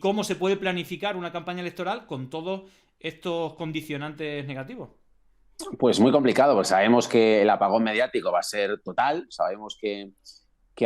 ¿Cómo se puede planificar una campaña electoral con todos estos condicionantes negativos? Pues muy complicado, pues sabemos que el apagón mediático va a ser total, sabemos que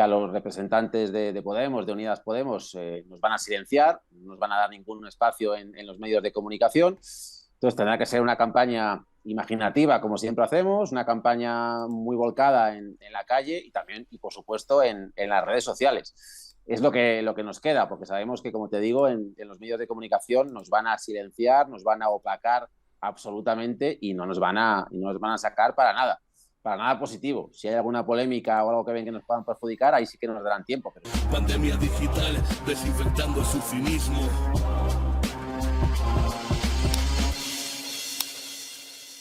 a los representantes de Podemos, de Unidas Podemos, nos van a silenciar, no nos van a dar ningún espacio en los medios de comunicación. Entonces tendrá que ser una campaña imaginativa, como siempre hacemos, una campaña muy volcada en la calle y también, y por supuesto, en las redes sociales. Es lo que nos queda, porque sabemos que, como te digo, en los medios de comunicación nos van a silenciar, nos van a opacar absolutamente y no nos van a sacar para nada positivo. Si hay alguna polémica o algo que ven que nos puedan perjudicar, ahí sí que nos darán tiempo. Pero... Pandemia digital, desinfectando su cinismo.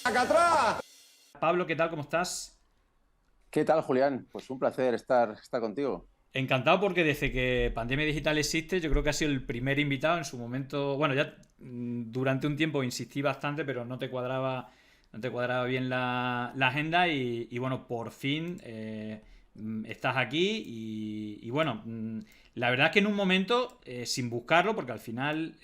¡Acá atrás! Pablo, ¿qué tal? ¿Cómo estás? ¿Qué tal, Julián? Pues un placer estar contigo. Encantado porque desde que Pandemia Digital existe, yo creo que ha sido el primer invitado en su momento. Bueno, ya durante un tiempo insistí bastante, pero no te cuadraba bien la agenda y bueno, por fin estás aquí y bueno, la verdad es que en un momento, sin buscarlo, porque al final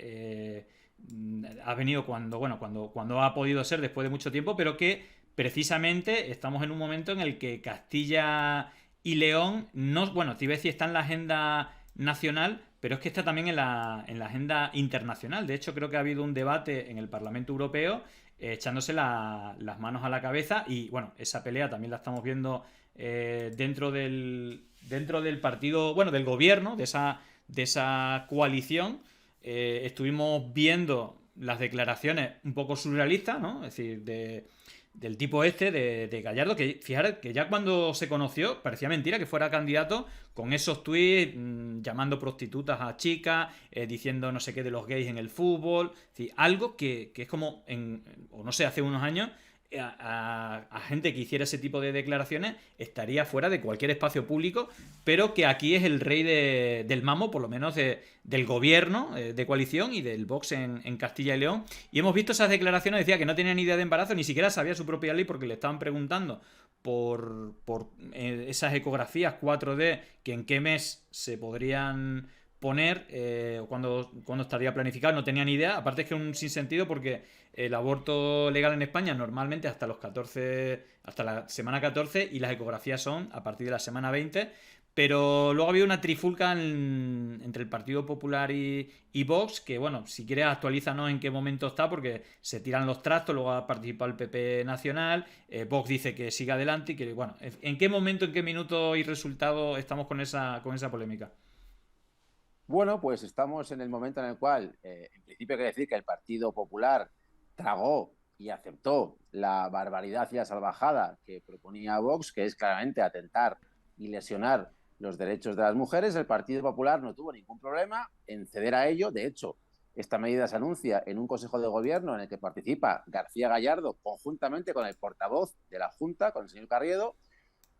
has venido cuando ha podido ser después de mucho tiempo, pero que precisamente estamos en un momento en el que Castilla y León, no, bueno, te iba a decir, está en la agenda nacional, pero es que está también en la agenda internacional. De hecho, creo que ha habido un debate en el Parlamento Europeo echándose las manos a la cabeza y, bueno, esa pelea también la estamos viendo dentro del partido, bueno, del gobierno, de esa coalición. Estuvimos viendo las declaraciones un poco surrealistas, ¿no? Es decir, del tipo este, de Gallardo, que fijaros que ya cuando se conoció parecía mentira que fuera candidato con esos tweets llamando prostitutas a chicas, diciendo no sé qué de los gays en el fútbol, es decir, algo que es como, o no sé, hace unos años a gente que hiciera ese tipo de declaraciones estaría fuera de cualquier espacio público, pero que aquí es el rey del mambo, por lo menos del gobierno de coalición y del Vox en Castilla y León. Y hemos visto esas declaraciones, decía que no tenía ni idea de embarazo, ni siquiera sabía su propia ley porque le estaban preguntando por esas ecografías 4D que en qué mes se podrían poner cuando estaría planificado, no tenía ni idea. Aparte es que es un sinsentido porque el aborto legal en España normalmente hasta los 14, hasta la semana 14 y las ecografías son a partir de la semana 20. Pero luego ha habido una trifulca entre el Partido Popular y Vox, que bueno, si quieres actualízanos en qué momento está, porque se tiran los trastos, luego ha participado el PP Nacional, Vox dice que siga adelante y que bueno, ¿en qué momento, en qué minuto y resultado estamos con esa polémica? Bueno, pues estamos en el momento en el cual, en principio, hay que decir que el Partido Popular tragó y aceptó la barbaridad y la salvajada que proponía Vox, que es claramente atentar y lesionar los derechos de las mujeres. El Partido Popular no tuvo ningún problema en ceder a ello. De hecho, esta medida se anuncia en un Consejo de Gobierno en el que participa García Gallardo conjuntamente con el portavoz de la Junta, con el señor Carriedo.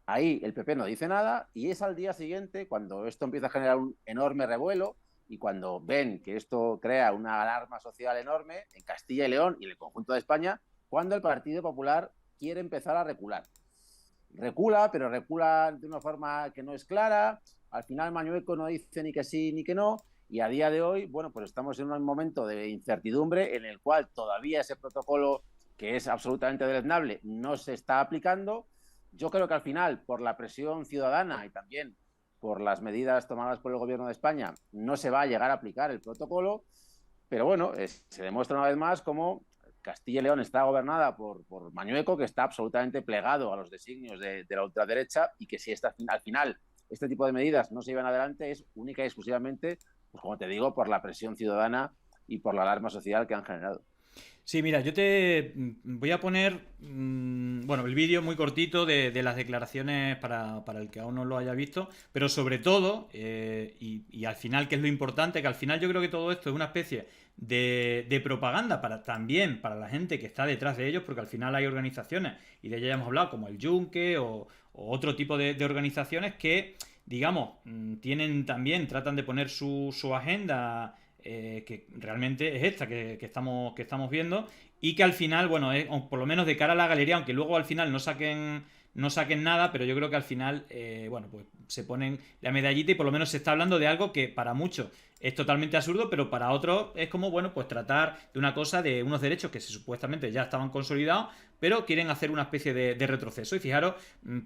Ahí el PP no dice nada y es al día siguiente cuando esto empieza a generar un enorme revuelo y cuando ven que esto crea una alarma social enorme en Castilla y León y en el conjunto de España, cuando el Partido Popular quiere empezar a recular. Recula, pero recula de una forma que no es clara. Al final Mañueco no dice ni que sí ni que no. Y a día de hoy, bueno, pues estamos en un momento de incertidumbre en el cual todavía ese protocolo, que es absolutamente deleznable, no se está aplicando. Yo creo que al final, por la presión ciudadana y también por las medidas tomadas por el gobierno de España, no se va a llegar a aplicar el protocolo. Pero bueno, se demuestra una vez más cómo Castilla y León está gobernada por Mañueco, que está absolutamente plegado a los designios de la ultraderecha y que si al final este tipo de medidas no se llevan adelante es única y exclusivamente, pues como te digo, por la presión ciudadana y por la alarma social que han generado. Sí, mira, yo te voy a poner, bueno, el vídeo muy cortito de las declaraciones para el que aún no lo haya visto, pero sobre todo, y al final, que es lo importante, que al final yo creo que todo esto es una especie de propaganda también para la gente que está detrás de ellos, porque al final hay organizaciones, y de ellas ya hemos hablado, como el Yunque o otro tipo de organizaciones que, digamos, tratan de poner su agenda que realmente es esta que estamos viendo y que al final, bueno, o por lo menos de cara a la galería, aunque luego al final no saquen nada, pero yo creo que al final, bueno, pues se ponen la medallita y por lo menos se está hablando de algo que para muchos es totalmente absurdo, pero para otros es como, bueno, pues tratar de una cosa, de unos derechos que supuestamente ya estaban consolidados, pero quieren hacer una especie de retroceso. Y fijaros,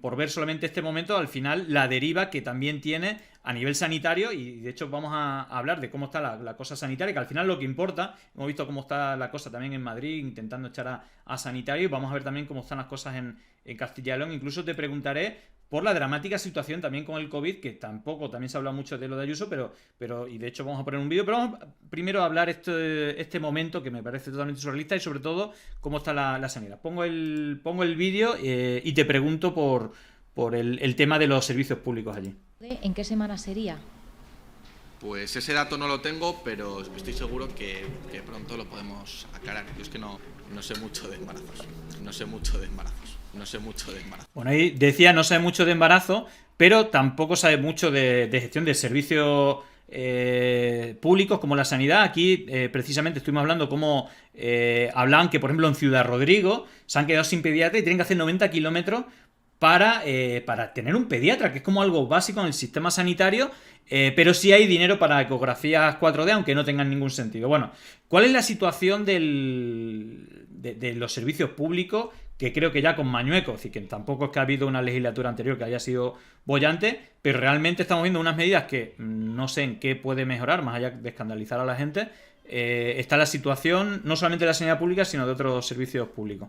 por ver solamente este momento, al final la deriva que también tiene a nivel sanitario, y de hecho vamos a hablar de cómo está la cosa sanitaria, que al final lo que importa, hemos visto cómo está la cosa también en Madrid, intentando echar a sanitario, y vamos a ver también cómo están las cosas en Castilla y León. Incluso te preguntaré por la dramática situación también con el COVID, que tampoco, también se habla mucho de lo de Ayuso, pero y de hecho vamos a poner un vídeo, pero vamos primero a hablar este momento que me parece totalmente surrealista y sobre todo cómo está la sanidad. Pongo el vídeo y te pregunto por el tema de los servicios públicos allí. ¿En qué semana sería? Pues ese dato no lo tengo, pero estoy seguro que pronto lo podemos aclarar. Yo es que no sé mucho de embarazos. No sé mucho de embarazos. Bueno, ahí decía no sabe mucho de embarazo, pero tampoco sabe mucho de gestión de servicios públicos como la sanidad. Aquí precisamente estuvimos hablando como hablaban que, por ejemplo, en Ciudad Rodrigo se han quedado sin pediatra y tienen que hacer 90 kilómetros para tener un pediatra, que es como algo básico en el sistema sanitario, pero sí hay dinero para ecografías 4D, aunque no tengan ningún sentido. Bueno, ¿cuál es la situación de los servicios públicos? Que creo que ya con Mañueco, es decir, que tampoco es que ha habido una legislatura anterior que haya sido boyante, pero realmente estamos viendo unas medidas que no sé en qué puede mejorar, más allá de escandalizar a la gente. Está la situación no solamente de la sanidad pública, sino de otros servicios públicos.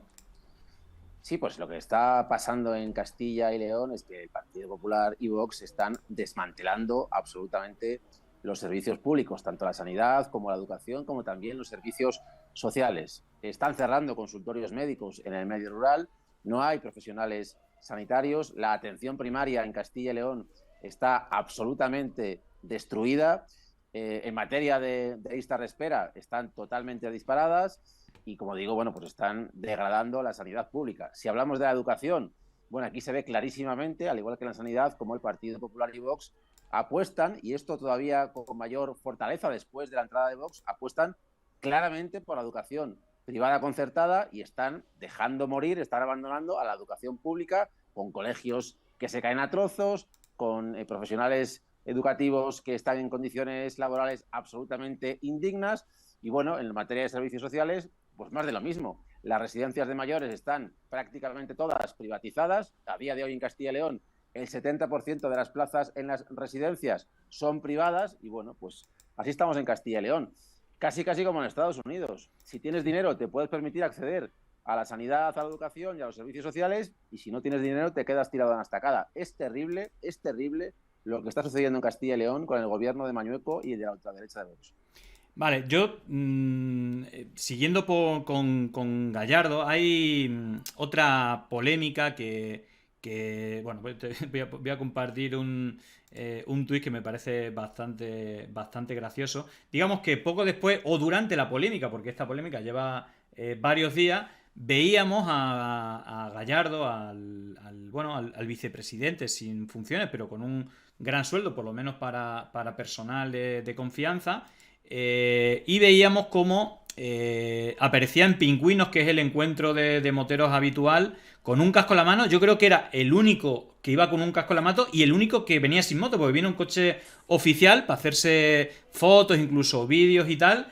Sí, pues lo que está pasando en Castilla y León es que el Partido Popular y Vox están desmantelando absolutamente los servicios públicos, tanto la sanidad como la educación, como también los servicios sociales. Están cerrando consultorios médicos en el medio rural, no hay profesionales sanitarios, la atención primaria en Castilla y León está absolutamente destruida. En materia de listas de espera están totalmente disparadas y, como digo, bueno, pues están degradando la sanidad pública. Si hablamos de la educación, bueno, aquí se ve clarísimamente, al igual que en la sanidad, como el Partido Popular y Vox apuestan, y esto todavía con mayor fortaleza después de la entrada de Vox, apuestan claramente por la educación privada concertada y están dejando morir, están abandonando a la educación pública con colegios que se caen a trozos, con profesionales educativos que están en condiciones laborales absolutamente indignas y, bueno, en materia de servicios sociales, pues más de lo mismo. Las residencias de mayores están prácticamente todas privatizadas. A día de hoy en Castilla y León el 70% de las plazas en las residencias son privadas y, bueno, pues así estamos en Castilla y León. Casi como en Estados Unidos. Si tienes dinero te puedes permitir acceder a la sanidad, a la educación y a los servicios sociales, y si no tienes dinero te quedas tirado en la estacada. Es terrible lo que está sucediendo en Castilla y León con el gobierno de Mañueco y de la ultraderecha de Vox. Vale, yo siguiendo con Gallardo, hay otra polémica que bueno, voy a compartir un tuit que me parece bastante gracioso. Digamos que poco después, o durante la polémica, porque esta polémica lleva varios días, veíamos a Gallardo, al vicepresidente sin funciones, pero con un gran sueldo, por lo menos para personal de confianza, y veíamos cómo aparecía en Pingüinos, que es el encuentro de moteros habitual, con un casco en la mano. Yo creo que era el único que iba con un casco en la mano y el único que venía sin moto, porque viene un coche oficial para hacerse fotos, incluso vídeos y tal.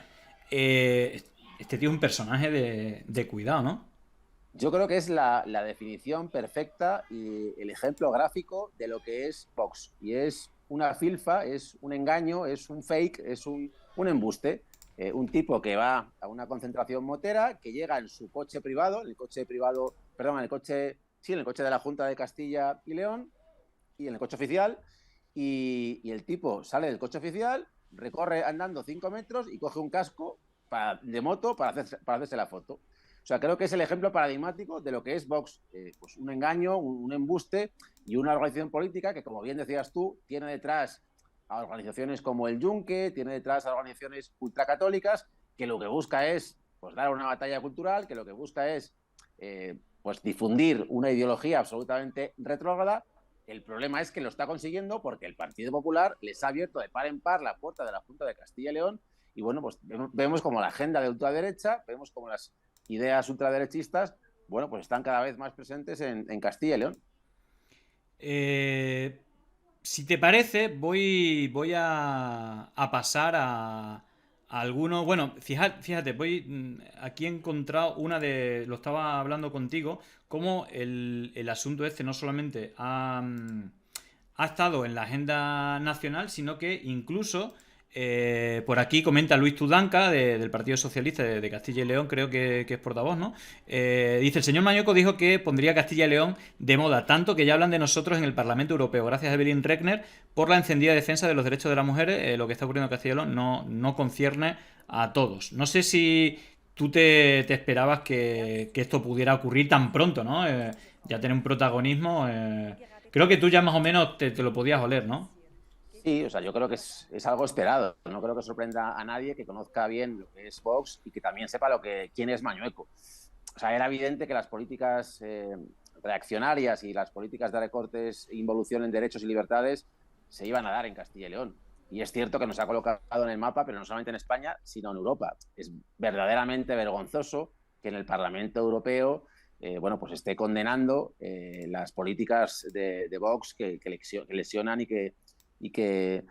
Este tío es un personaje de cuidado, ¿no? Yo creo que es la definición perfecta y el ejemplo gráfico de lo que es Vox. Y es una filfa, es un engaño, es un fake, es un embuste. Un tipo que va a una concentración motera, que llega en su coche privado, en el coche de la Junta de Castilla y León, y en el coche oficial, y el tipo sale del coche oficial, recorre andando 5 metros y coge un casco de moto para hacerse la foto. O sea, creo que es el ejemplo paradigmático de lo que es Vox. Pues un engaño, un embuste y una organización política que, como bien decías tú, tiene detrás a organizaciones como el Yunque, tiene detrás a organizaciones ultracatólicas, que lo que busca es pues dar una batalla cultural, que lo que busca es pues difundir una ideología absolutamente retrógrada. El problema es que lo está consiguiendo porque el Partido Popular les ha abierto de par en par la puerta de la Junta de Castilla y León y, bueno, pues vemos como la agenda de ultraderecha, vemos como las ideas ultraderechistas, bueno, pues están cada vez más presentes en Castilla y León. Si te parece, voy a pasar a algunos. Bueno, fíjate, aquí he encontrado lo estaba hablando contigo, cómo el asunto este no solamente ha estado en la agenda nacional, sino que incluso por aquí comenta Luis Tudanca, del Partido Socialista de Castilla y León, creo que es portavoz, ¿no? Dice, el señor Mañueco dijo que pondría Castilla y León de moda, tanto que ya hablan de nosotros en el Parlamento Europeo. Gracias a Evelyn Regner por la encendida defensa de los derechos de las mujeres. Lo que está ocurriendo en Castilla y León no concierne a todos. No sé si tú te esperabas que esto pudiera ocurrir tan pronto, ¿no? Ya tener un protagonismo. Creo que tú ya más o menos te lo podías oler, ¿no? Sí, o sea, yo creo que es algo esperado. No creo que sorprenda a nadie que conozca bien lo que es Vox y que también sepa quién es Mañueco. O sea, era evidente que las políticas reaccionarias y las políticas de recortes e involución en derechos y libertades se iban a dar en Castilla y León. Y es cierto que nos ha colocado en el mapa, pero no solamente en España, sino en Europa. Es verdaderamente vergonzoso que en el Parlamento Europeo pues esté condenando las políticas de Vox que lesionan y que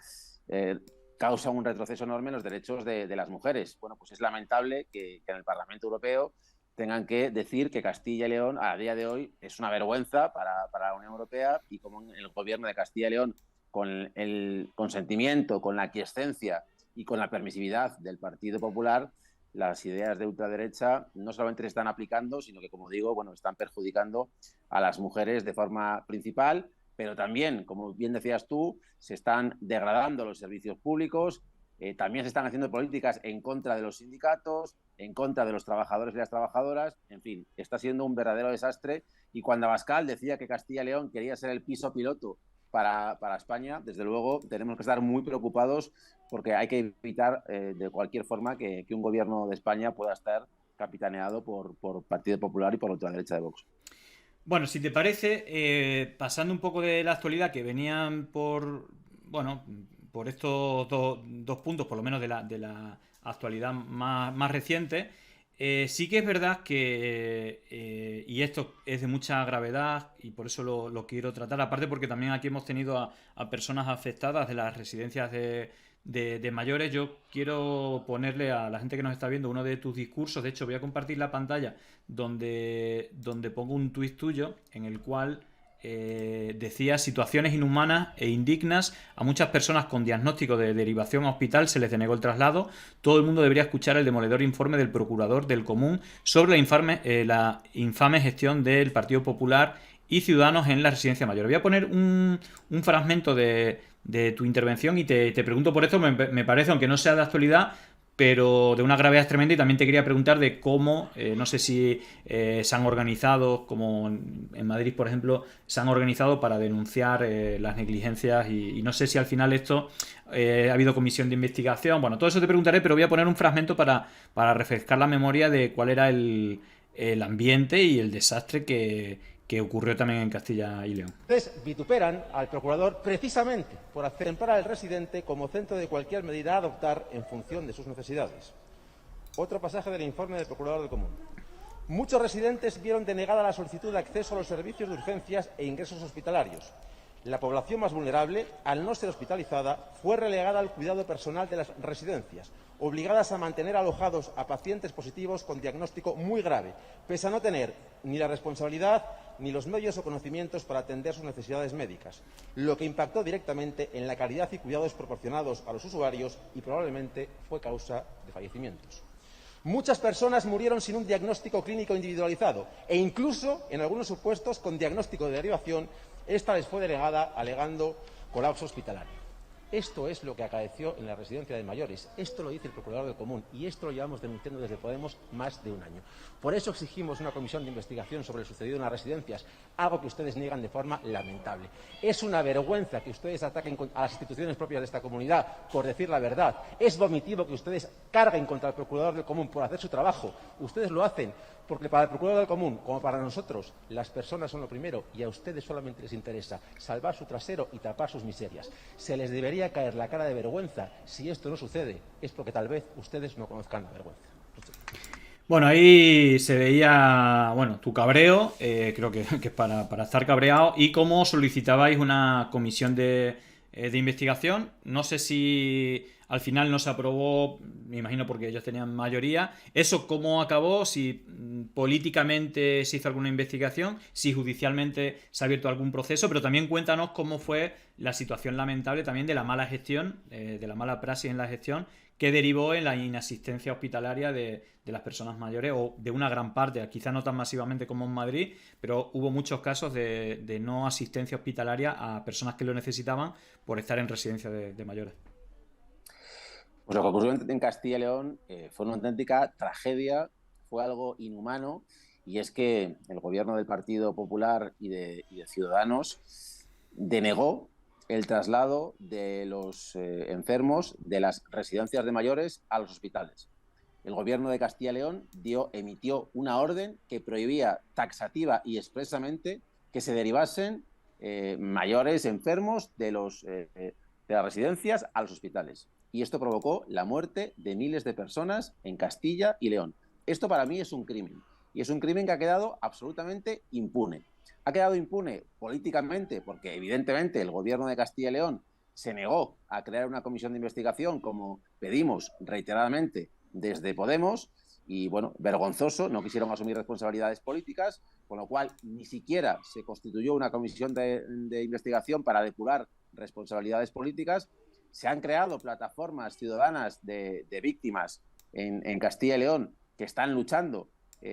causan un retroceso enorme en los derechos de las mujeres. Bueno, pues es lamentable que en el Parlamento Europeo tengan que decir que Castilla y León a día de hoy es una vergüenza para la Unión Europea, y como el gobierno de Castilla y León, con el consentimiento, con la aquiescencia y con la permisividad del Partido Popular, las ideas de ultraderecha no solamente se están aplicando, sino que, como digo, bueno, están perjudicando a las mujeres de forma principal, pero también, como bien decías tú, se están degradando los servicios públicos, también se están haciendo políticas en contra de los sindicatos, en contra de los trabajadores y las trabajadoras. En fin, está siendo un verdadero desastre. Y cuando Abascal decía que Castilla y León quería ser el piso piloto para España, desde luego tenemos que estar muy preocupados, porque hay que evitar de cualquier forma que un gobierno de España pueda estar capitaneado por Partido Popular y por la ultraderecha de Vox. Bueno, si te parece, pasando un poco de la actualidad, que venían por estos dos puntos, por lo menos de la actualidad más reciente, sí que es verdad que, y esto es de mucha gravedad y por eso lo quiero tratar, aparte porque también aquí hemos tenido a personas afectadas de las residencias de mayores. Yo quiero ponerle a la gente que nos está viendo uno de tus discursos. De hecho, voy a compartir la pantalla donde pongo un tuit tuyo en el cual decía: situaciones inhumanas e indignas, a muchas personas con diagnóstico de derivación a hospital se les denegó el traslado. Todo el mundo debería escuchar el demoledor informe del procurador del Común sobre la infame gestión del Partido Popular y Ciudadanos en la residencia mayor. Voy a poner un fragmento de tu intervención y te pregunto por esto. Me parece, aunque no sea de actualidad, pero de una gravedad tremenda. Y también te quería preguntar de cómo, no sé si se han organizado, como en Madrid, por ejemplo, se han organizado para denunciar las negligencias, y no sé si al final esto ha habido comisión de investigación. Bueno, todo eso te preguntaré, pero voy a poner un fragmento para refrescar la memoria de cuál era el ambiente y el desastre que ocurrió también en Castilla y León. Ustedes vituperan al procurador precisamente por contemplar al residente como centro de cualquier medida a adoptar en función de sus necesidades. Otro pasaje del informe del procurador del Común. Muchos residentes vieron denegada la solicitud de acceso a los servicios de urgencias e ingresos hospitalarios. La población más vulnerable, al no ser hospitalizada, fue relegada al cuidado personal de las residencias, obligadas a mantener alojados a pacientes positivos con diagnóstico muy grave, pese a no tener ni la responsabilidad ni los medios o conocimientos para atender sus necesidades médicas, lo que impactó directamente en la calidad y cuidados proporcionados a los usuarios y probablemente fue causa de fallecimientos. Muchas personas murieron sin un diagnóstico clínico individualizado e incluso, en algunos supuestos, con diagnóstico de derivación. Esta les fue denegada alegando colapso hospitalario. Esto es lo que acaeció en la residencia de mayores. Esto lo dice el procurador del Común y esto lo llevamos denunciando desde Podemos más de un año. Por eso exigimos una comisión de investigación sobre lo sucedido en las residencias, algo que ustedes niegan de forma lamentable. Es una vergüenza que ustedes ataquen a las instituciones propias de esta comunidad por decir la verdad. Es vomitivo que ustedes carguen contra el procurador del Común por hacer su trabajo. Ustedes lo hacen porque para el procurador del Común, como para nosotros, las personas son lo primero y a ustedes solamente les interesa salvar su trasero y tapar sus miserias. Se les debería caer la cara de vergüenza. Si esto no sucede, es porque tal vez ustedes no conozcan la vergüenza. Bueno, ahí se veía, bueno, tu cabreo, creo que es para estar cabreado, y cómo solicitabais una comisión de investigación. No sé si al final no se aprobó, me imagino porque ellos tenían mayoría. ¿Eso cómo acabó? Si políticamente se hizo alguna investigación, si judicialmente se ha abierto algún proceso, pero también cuéntanos cómo fue la situación lamentable también de la mala gestión, de la mala praxis en la gestión, que derivó en la inasistencia hospitalaria de las personas mayores, o de una gran parte, quizá no tan masivamente como en Madrid, pero hubo muchos casos de no asistencia hospitalaria a personas que lo necesitaban por estar en residencia de mayores. Pues lo que ocurrió en Castilla y León fue una auténtica tragedia, fue algo inhumano, y es que el gobierno del Partido Popular y de Ciudadanos denegó el traslado de los enfermos de las residencias de mayores a los hospitales. El gobierno de Castilla y León emitió una orden que prohibía taxativa y expresamente que se derivasen mayores enfermos de las residencias a los hospitales. Y esto provocó la muerte de miles de personas en Castilla y León. Esto para mí es un crimen. Y es un crimen que ha quedado absolutamente impune. Ha quedado impune políticamente porque evidentemente el gobierno de Castilla y León se negó a crear una comisión de investigación como pedimos reiteradamente desde Podemos, y bueno, vergonzoso, no quisieron asumir responsabilidades políticas, con lo cual ni siquiera se constituyó una comisión de investigación para depurar responsabilidades políticas. Se han creado plataformas ciudadanas de víctimas en Castilla y León que están luchando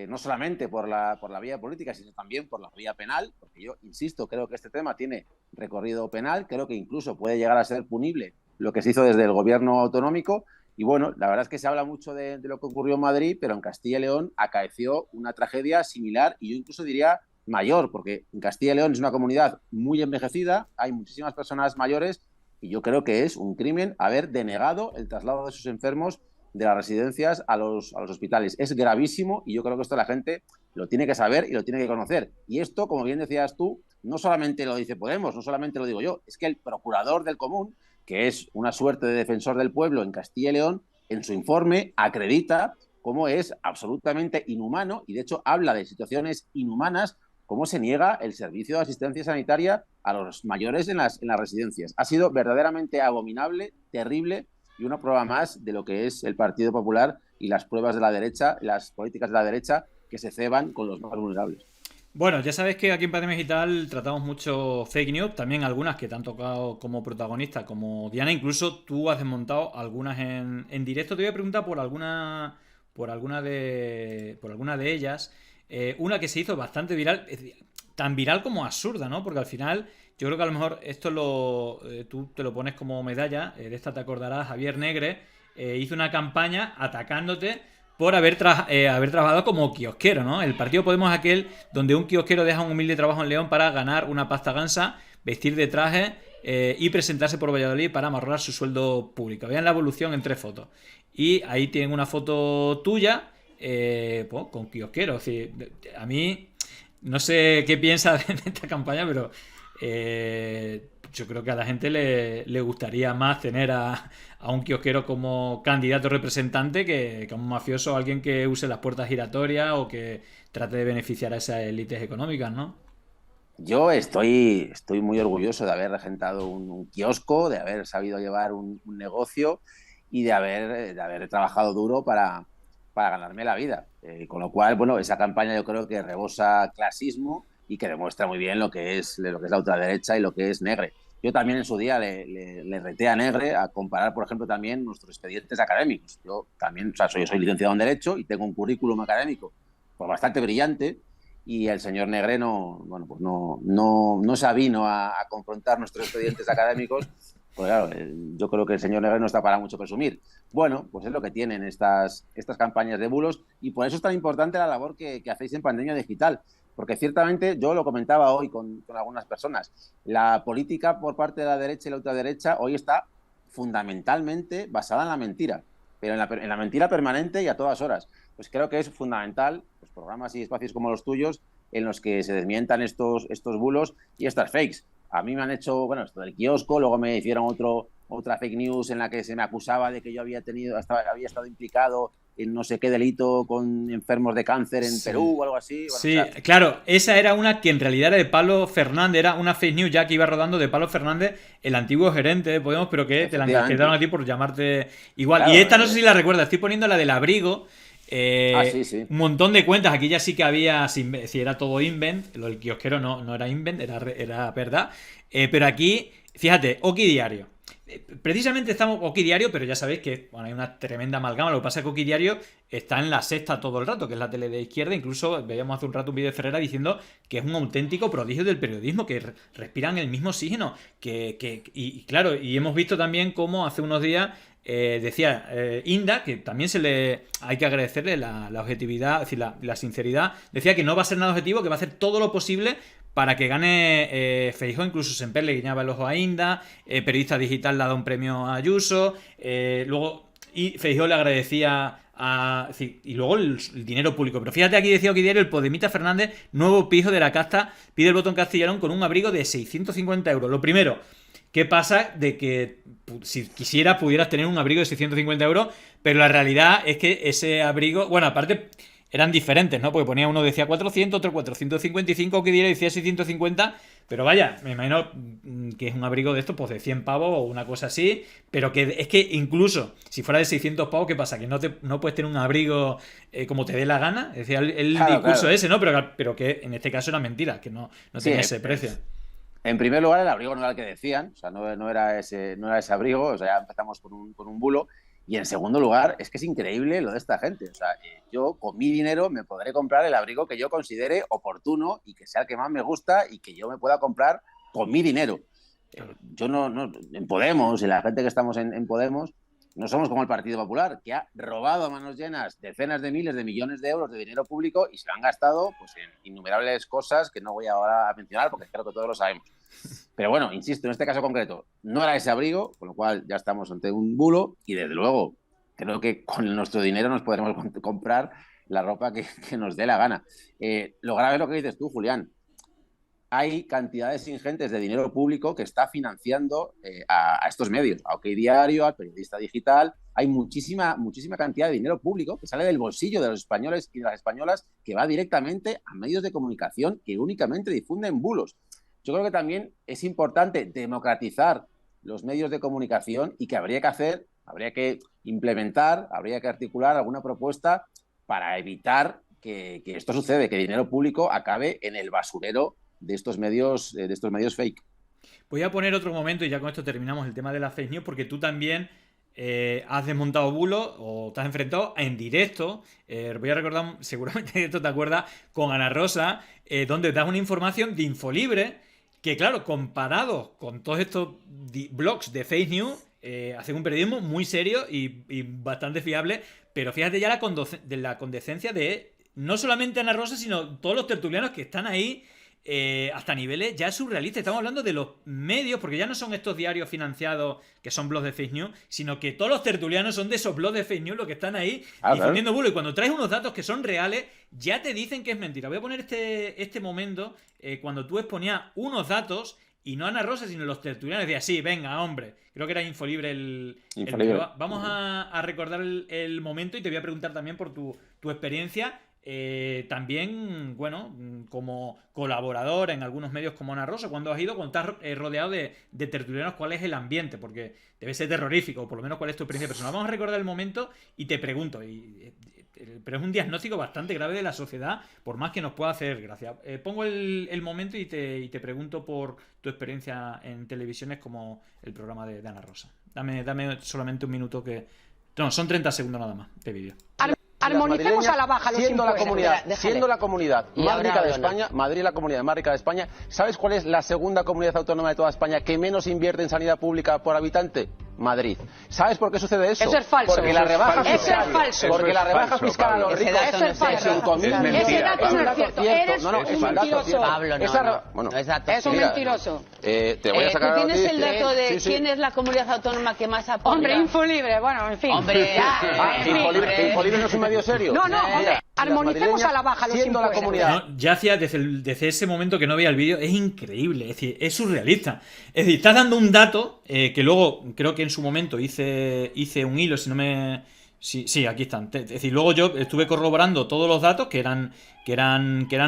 no solamente por la vía política, sino también por la vía penal, porque yo insisto, creo que este tema tiene recorrido penal, creo que incluso puede llegar a ser punible lo que se hizo desde el gobierno autonómico. Y bueno, la verdad es que se habla mucho de lo que ocurrió en Madrid, pero en Castilla y León acaeció una tragedia similar, y yo incluso diría mayor, porque en Castilla y León es una comunidad muy envejecida, hay muchísimas personas mayores, y yo creo que es un crimen haber denegado el traslado de esos enfermos de las residencias a los hospitales. Es gravísimo, y yo creo que esto la gente lo tiene que saber y lo tiene que conocer. Y esto, como bien decías tú, no solamente lo dice Podemos, no solamente lo digo yo, es que el procurador del común, que es una suerte de defensor del pueblo en Castilla y León, en su informe acredita cómo es absolutamente inhumano, y de hecho habla de situaciones inhumanas, cómo se niega el servicio de asistencia sanitaria a los mayores en las residencias. Ha sido verdaderamente abominable, terrible, y una prueba más de lo que es el Partido Popular y las pruebas de la derecha, las políticas de la derecha que se ceban con los más vulnerables. Bueno, ya sabes que aquí en Pandemia Digital tratamos mucho fake news, también algunas que te han tocado como protagonista, como Diana, incluso tú has desmontado algunas en directo. Te voy a preguntar por alguna de ellas. Una que se hizo bastante viral, tan viral como absurda, ¿no? Porque al final yo creo que a lo mejor esto tú te lo pones como medalla, de esta te acordarás, Javier Negre hizo una campaña atacándote por haber trabajado como kiosquero, ¿no? El partido Podemos es aquel donde un kiosquero deja un humilde trabajo en León para ganar una pasta gansa, vestir de traje y presentarse por Valladolid para amarrar su sueldo público. Vean la evolución en 3 fotos. Y ahí tienen una foto tuya pues, con kiosquero. Es decir, a mí no sé qué piensas de esta campaña, pero yo creo que a la gente le gustaría más tener a un kiosquero como candidato representante que a un mafioso, alguien que use las puertas giratorias o que trate de beneficiar a esas élites económicas, ¿no? Yo estoy muy orgulloso de haber regentado un kiosco, de haber sabido llevar un negocio y de haber trabajado duro para ganarme la vida. Con lo cual, bueno, esa campaña yo creo que rebosa clasismo y que demuestra muy bien lo que es la ultraderecha y lo que es Negre. Yo también en su día le reté a Negre a comparar, por ejemplo, también nuestros expedientes académicos. Yo también, o sea, soy licenciado en Derecho y tengo un currículum académico pues bastante brillante, y el señor Negre no se avino a confrontar nuestros expedientes académicos. Pues claro, yo creo que el señor Negre no está para mucho presumir. Bueno, pues es lo que tienen estas campañas de bulos, y por eso es tan importante la labor que hacéis en Pandemia Digital. Porque ciertamente, yo lo comentaba hoy con algunas personas, la política por parte de la derecha y la ultraderecha hoy está fundamentalmente basada en la mentira, pero en la mentira permanente y a todas horas. Pues creo que es fundamental pues, programas y espacios como los tuyos en los que se desmientan estos bulos y estas fakes. A mí me han hecho, bueno, esto del kiosco, luego me hicieron otra fake news en la que se me acusaba de que yo había estado implicado en no sé qué delito con enfermos de cáncer en Perú o algo así. Bueno, sí, claro, esa era una que en realidad era de Pablo Fernández, era una fake news ya que iba rodando de Pablo Fernández, el antiguo gerente de Podemos, pero que te la encarcelaron a ti por llamarte igual. Claro, y esta no sé si la recuerdas, estoy poniendo la del abrigo. Sí. Un montón de cuentas, aquí ya sí que había, si era todo invent, lo del kiosquero no era invent, era verdad. Pero aquí, fíjate, Oki Diario. Precisamente estamos Oki Diario, pero ya sabéis que hay una tremenda amalgama. Lo que pasa es que Oki Diario está en La Sexta todo el rato, que es la tele de izquierda. Incluso veíamos hace un rato un vídeo de Ferrera diciendo que es un auténtico prodigio del periodismo, que respiran el mismo oxígeno. Y claro, y hemos visto también cómo hace unos días decía Inda, que también hay que agradecerle la objetividad, es decir, la sinceridad. Decía que no va a ser nada objetivo, que va a hacer todo lo posible para que gane Feijóo. Incluso Semper le guiñaba el ojo a Inda, Periodista Digital le ha dado un premio a Ayuso, luego Feijóo le agradecía y luego el dinero público. Pero fíjate, aquí decía Oki Diario, el Podemita Fernández, nuevo pijo de la casta, pide el voto en Castellón con un abrigo de 650 euros. Lo primero, ¿qué pasa de que si quisieras pudieras tener un abrigo de 650 euros? Pero la realidad es que ese abrigo, bueno, aparte eran diferentes, ¿no? Porque ponía uno decía 400, otro 455, que diera decía 650, pero vaya, me imagino que es un abrigo de estos, pues de 100 pavos o una cosa así, pero que es que incluso si fuera de 600 pavos, ¿qué pasa? Que no puedes tener un abrigo como te dé la gana. Es decir, el discurso claro. Ese, ¿no? Pero que en este caso era mentira, que no tenía ese precio. En primer lugar, el abrigo no era el que decían, o sea, no era ese abrigo, o sea, ya empezamos con un bulo. Y en segundo lugar, es que es increíble lo de esta gente. O sea, yo con mi dinero me podré comprar el abrigo que yo considere oportuno y que sea el que más me gusta y que yo me pueda comprar con mi dinero. Yo no en Podemos y la gente que estamos en Podemos no somos como el Partido Popular, que ha robado a manos llenas decenas de miles de millones de euros de dinero público y se lo han gastado pues, en innumerables cosas que no voy ahora a mencionar porque creo que todos lo sabemos. Pero bueno, insisto, en este caso concreto, no era ese abrigo, con lo cual ya estamos ante un bulo y desde luego creo que con nuestro dinero nos podremos comprar la ropa que nos dé la gana. Lo grave es lo que dices tú, Julián. Hay cantidades ingentes de dinero público que está financiando a estos medios, a OK Diario, al Periodista Digital. Hay muchísima cantidad de dinero público que sale del bolsillo de los españoles y de las españolas que va directamente a medios de comunicación que únicamente difunden bulos. Yo creo que también es importante democratizar los medios de comunicación y que habría que implementar, habría que articular alguna propuesta para evitar que esto sucede, que dinero público acabe en el basurero de estos medios fake. Voy a poner otro momento y ya con esto terminamos el tema de las fake news, porque tú también has desmontado bulos o te has enfrentado en directo. Voy a recordar, seguramente esto te acuerdas, con Ana Rosa, donde das una información de Infolibre que, claro, comparado con todos estos blogs de fake news, hacen un periodismo muy serio y bastante fiable. Pero fíjate ya la condescencia de no solamente Ana Rosa, sino todos los tertulianos que están ahí. Hasta niveles ya surrealistas. Estamos hablando de los medios, porque ya no son estos diarios financiados que son blogs de fake news, sino que todos los tertulianos son de esos blogs de fake news los que están ahí difundiendo bulo. Y cuando traes unos datos que son reales, ya te dicen que es mentira. Voy a poner este momento cuando tú exponías unos datos y no Ana Rosa, sino los tertulianos. Decía, sí, venga, hombre. Creo que era Infolibre el Vamos a recordar el momento y te voy a preguntar también por tu experiencia. También, bueno, como colaborador en algunos medios como Ana Rosa, cuando has ido, cuando estás rodeado de tertulianos, ¿cuál es el ambiente? Porque debe ser terrorífico, o por lo menos cuál es tu experiencia personal. Vamos a recordar el momento y te pregunto, pero es un diagnóstico bastante grave de la sociedad, por más que nos pueda hacer gracia. Pongo el momento y te pregunto por tu experiencia en televisiones como el programa de Ana Rosa. Dame solamente un minuto No, son 30 segundos nada más de vídeo. Armonicemos a la baja los impuestos. Siendo la comunidad más rica de España, Madrid es la comunidad más rica de España, ¿sabes cuál es la segunda comunidad autónoma de toda España que menos invierte en sanidad pública por habitante? Madrid. ¿Sabes por qué sucede eso? Eso es falso. Porque la rebaja fiscal, eso es falso. Porque la rebaja fiscal a los ricos eso es falso. 5.000. Ese dato no es cierto. Eres un mentiroso. Pablo, no es dato. Es un mentiroso. Te voy a sacar ¿Tú tienes el dato de quién es la comunidad autónoma que más apoya? Hombre, Infolibre, bueno, en fin. Hombre, ¿Infolibre no es un medio serio? No, hombre. Armonicemos a la baja los siendo impuestos. La comunidad. No, ya hacía desde ese momento que no veía el vídeo, es increíble, es decir, es surrealista. Es decir, estás dando un dato que luego creo que en su momento hice un hilo, si no me Sí, aquí están. Es decir, luego yo estuve corroborando todos los datos que eran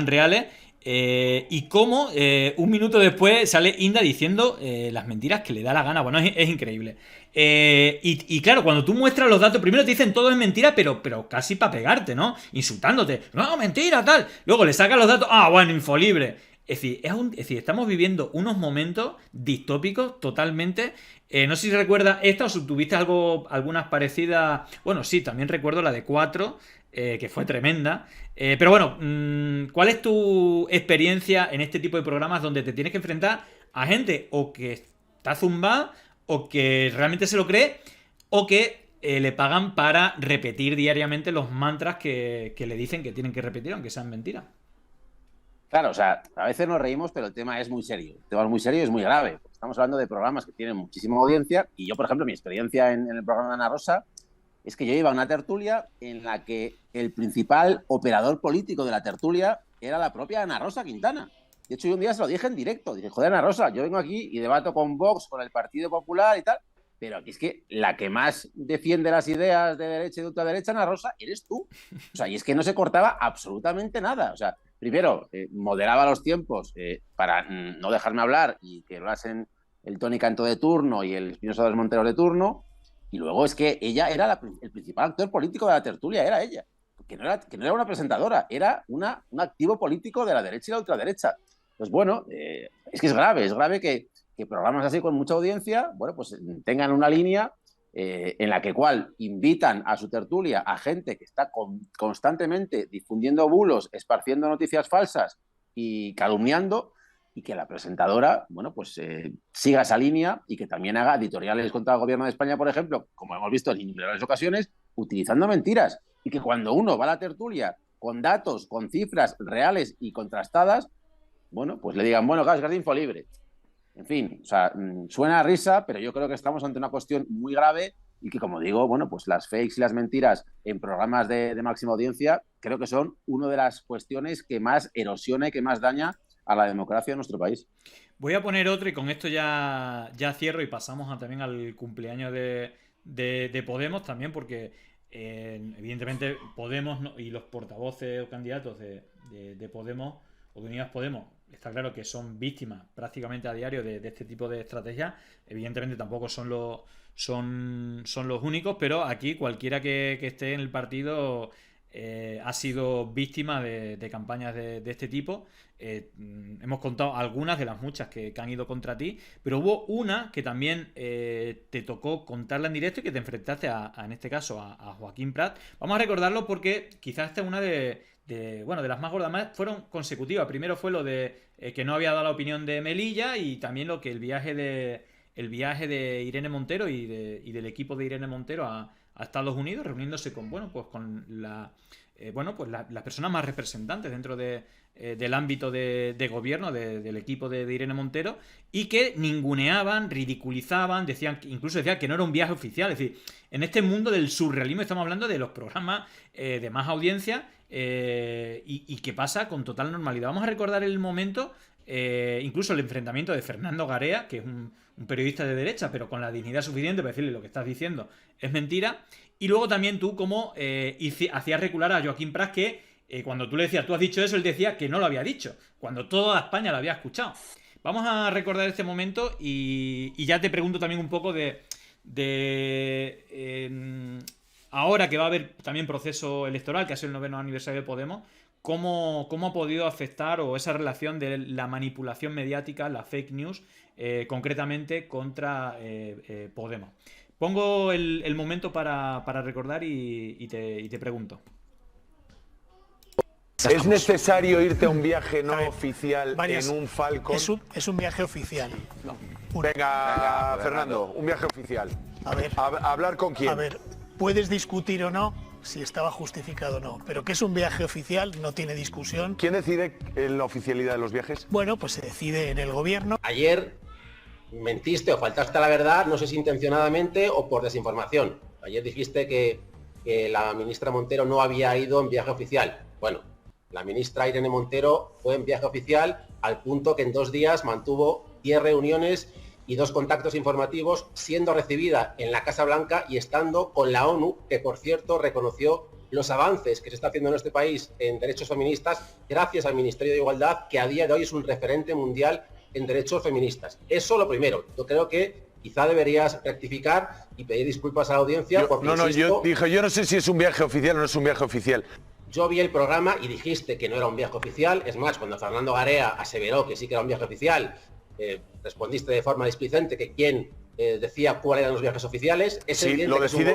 reales. Y cómo un minuto después sale Inda diciendo las mentiras que le da la gana. Bueno, es increíble. Y claro, cuando tú muestras los datos, primero te dicen todo es mentira, pero casi para pegarte, ¿no? Insultándote. No, mentira, tal. Luego le sacan los datos. Bueno, infolible. Es decir, estamos viviendo unos momentos distópicos totalmente. No sé si recuerdas esta o si tuviste algunas parecidas. Bueno, sí, también recuerdo la de 4, que fue tremenda. Pero bueno, ¿cuál es tu experiencia en este tipo de programas donde te tienes que enfrentar a gente o que está zumbada o que realmente se lo cree o que le pagan para repetir diariamente los mantras que le dicen que tienen que repetir aunque sean mentiras? Claro, o sea, a veces nos reímos, pero el tema es muy serio. El tema es muy serio y es muy grave. Estamos hablando de programas que tienen muchísima audiencia y yo, por ejemplo, mi experiencia en el programa de Ana Rosa es que yo iba a una tertulia en la que el principal operador político de la tertulia era la propia Ana Rosa Quintana. De hecho, yo un día se lo dije en directo. Dije, joder, Ana Rosa, yo vengo aquí y debato con Vox, con el Partido Popular y tal, pero aquí es que la que más defiende las ideas de derecha y de ultraderecha, Ana Rosa, eres tú. O sea, y es que no se cortaba absolutamente nada. O sea, primero, moderaba los tiempos para no dejarme hablar y que hablasen el Toni Cantó de turno y el Espinosa de los Monteros de turno. Y luego es que ella era el principal actor político de la tertulia, era ella. Que no era una presentadora, era un activo político de la derecha y la ultraderecha. Pues bueno, es que es grave que programas así con mucha audiencia, bueno, pues tengan una línea en la que invitan a su tertulia a gente que está constantemente difundiendo bulos, esparciendo noticias falsas y calumniando, y que la presentadora, bueno, pues siga esa línea y que también haga editoriales contra el gobierno de España, por ejemplo, como hemos visto en innumerables ocasiones, utilizando mentiras. Y que cuando uno va a la tertulia con datos, con cifras reales y contrastadas, bueno, pues le digan, bueno, claro, es infolible. En fin, o sea, suena a risa, pero yo creo que estamos ante una cuestión muy grave y que, como digo, bueno, pues las fakes y las mentiras en programas de máxima audiencia creo que son una de las cuestiones que más erosiona y que más daña a la democracia en nuestro país. Voy a poner otro y con esto ya cierro y pasamos también al cumpleaños de Podemos también, porque evidentemente Podemos y los portavoces o candidatos de Podemos o de Unidas Podemos, está claro que son víctimas prácticamente a diario de este tipo de estrategias. Evidentemente tampoco son los únicos, pero aquí cualquiera que esté en el partido ha sido víctima de campañas de este tipo. Hemos contado algunas de las muchas que han ido contra ti, pero hubo una que también te tocó contarla en directo y que te enfrentaste en este caso a Joaquín Prat. Vamos a recordarlo porque quizás esta es una de las más gordas. Más fueron consecutivas. Primero fue lo de que no había dado la opinión de Melilla, y también lo que el viaje de Irene Montero y del equipo de Irene Montero a Estados Unidos, reuniéndose con las personas más representantes dentro del ámbito de gobierno del equipo de Irene Montero, y que ninguneaban, ridiculizaban, incluso decían que no era un viaje oficial. Es decir, en este mundo del surrealismo estamos hablando de los programas de más audiencia y que pasa con total normalidad. Vamos a recordar el momento, incluso el enfrentamiento de Fernando Garea, que es un periodista de derecha, pero con la dignidad suficiente para decirle lo que estás diciendo es mentira. Y luego también tú cómo hacías recular a Joaquín Prat, que cuando tú le decías, tú has dicho eso, él decía que no lo había dicho, cuando toda España lo había escuchado. Vamos a recordar este momento y ya te pregunto también un poco ahora que va a haber también proceso electoral, que ha sido el 9º aniversario de Podemos, ¿cómo ha podido afectar o esa relación de la manipulación mediática, la fake news, concretamente contra Podemos? Pongo el momento para recordar y te pregunto. ¿Es necesario irte a un viaje no oficial en un Falcon? Es un viaje oficial. No. Venga, Fernando, un viaje oficial. A ver. ¿A hablar con quién? A ver, puedes discutir o no si estaba justificado o no, pero que es un viaje oficial no tiene discusión. ¿Quién decide la oficialidad de los viajes? Bueno, pues se decide en el gobierno. Ayer mentiste o faltaste a la verdad, no sé si intencionadamente o por desinformación. Ayer dijiste que la ministra Montero no había ido en viaje oficial. Bueno, la ministra Irene Montero fue en viaje oficial al punto que en 2 días mantuvo 10 reuniones y 2 contactos informativos, siendo recibida en la Casa Blanca y estando con la ONU, que por cierto reconoció los avances que se está haciendo en este país en derechos feministas gracias al Ministerio de Igualdad, que a día de hoy es un referente mundial en derechos feministas. Eso lo primero. Yo creo que quizá deberías rectificar y pedir disculpas a la audiencia. Yo no sé si es un viaje oficial o no es un viaje oficial. Yo vi el programa y dijiste que no era un viaje oficial. Es más, cuando Fernando Garea aseveró que sí que era un viaje oficial, respondiste de forma displicente que quién decía cuáles eran los viajes oficiales. Sí, lo decide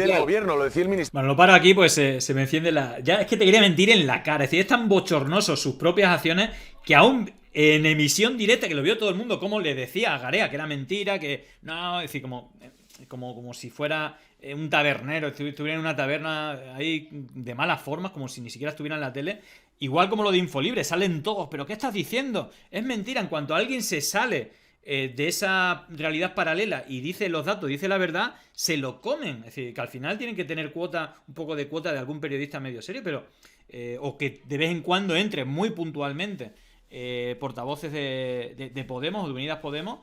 el gobierno, lo decide el ministerio. Bueno, lo paro aquí, pues se me enciende la... Ya es que te quería mentir en la cara. Es decir, es tan bochornoso sus propias acciones que aún en emisión directa, que lo vio todo el mundo, como le decía a Garea que era mentira, que no, es decir, como si fuera un tabernero, estuviera en una taberna ahí de malas formas, como si ni siquiera estuviera en la tele. Igual como lo de Infolibre, salen todos, ¿pero qué estás diciendo? Es mentira. En cuanto alguien se sale de esa realidad paralela y dice los datos, dice la verdad, se lo comen. Es decir, que al final tienen que tener un poco de cuota de algún periodista medio serio, pero o que de vez en cuando entre muy puntualmente portavoces de Podemos o de Unidas Podemos,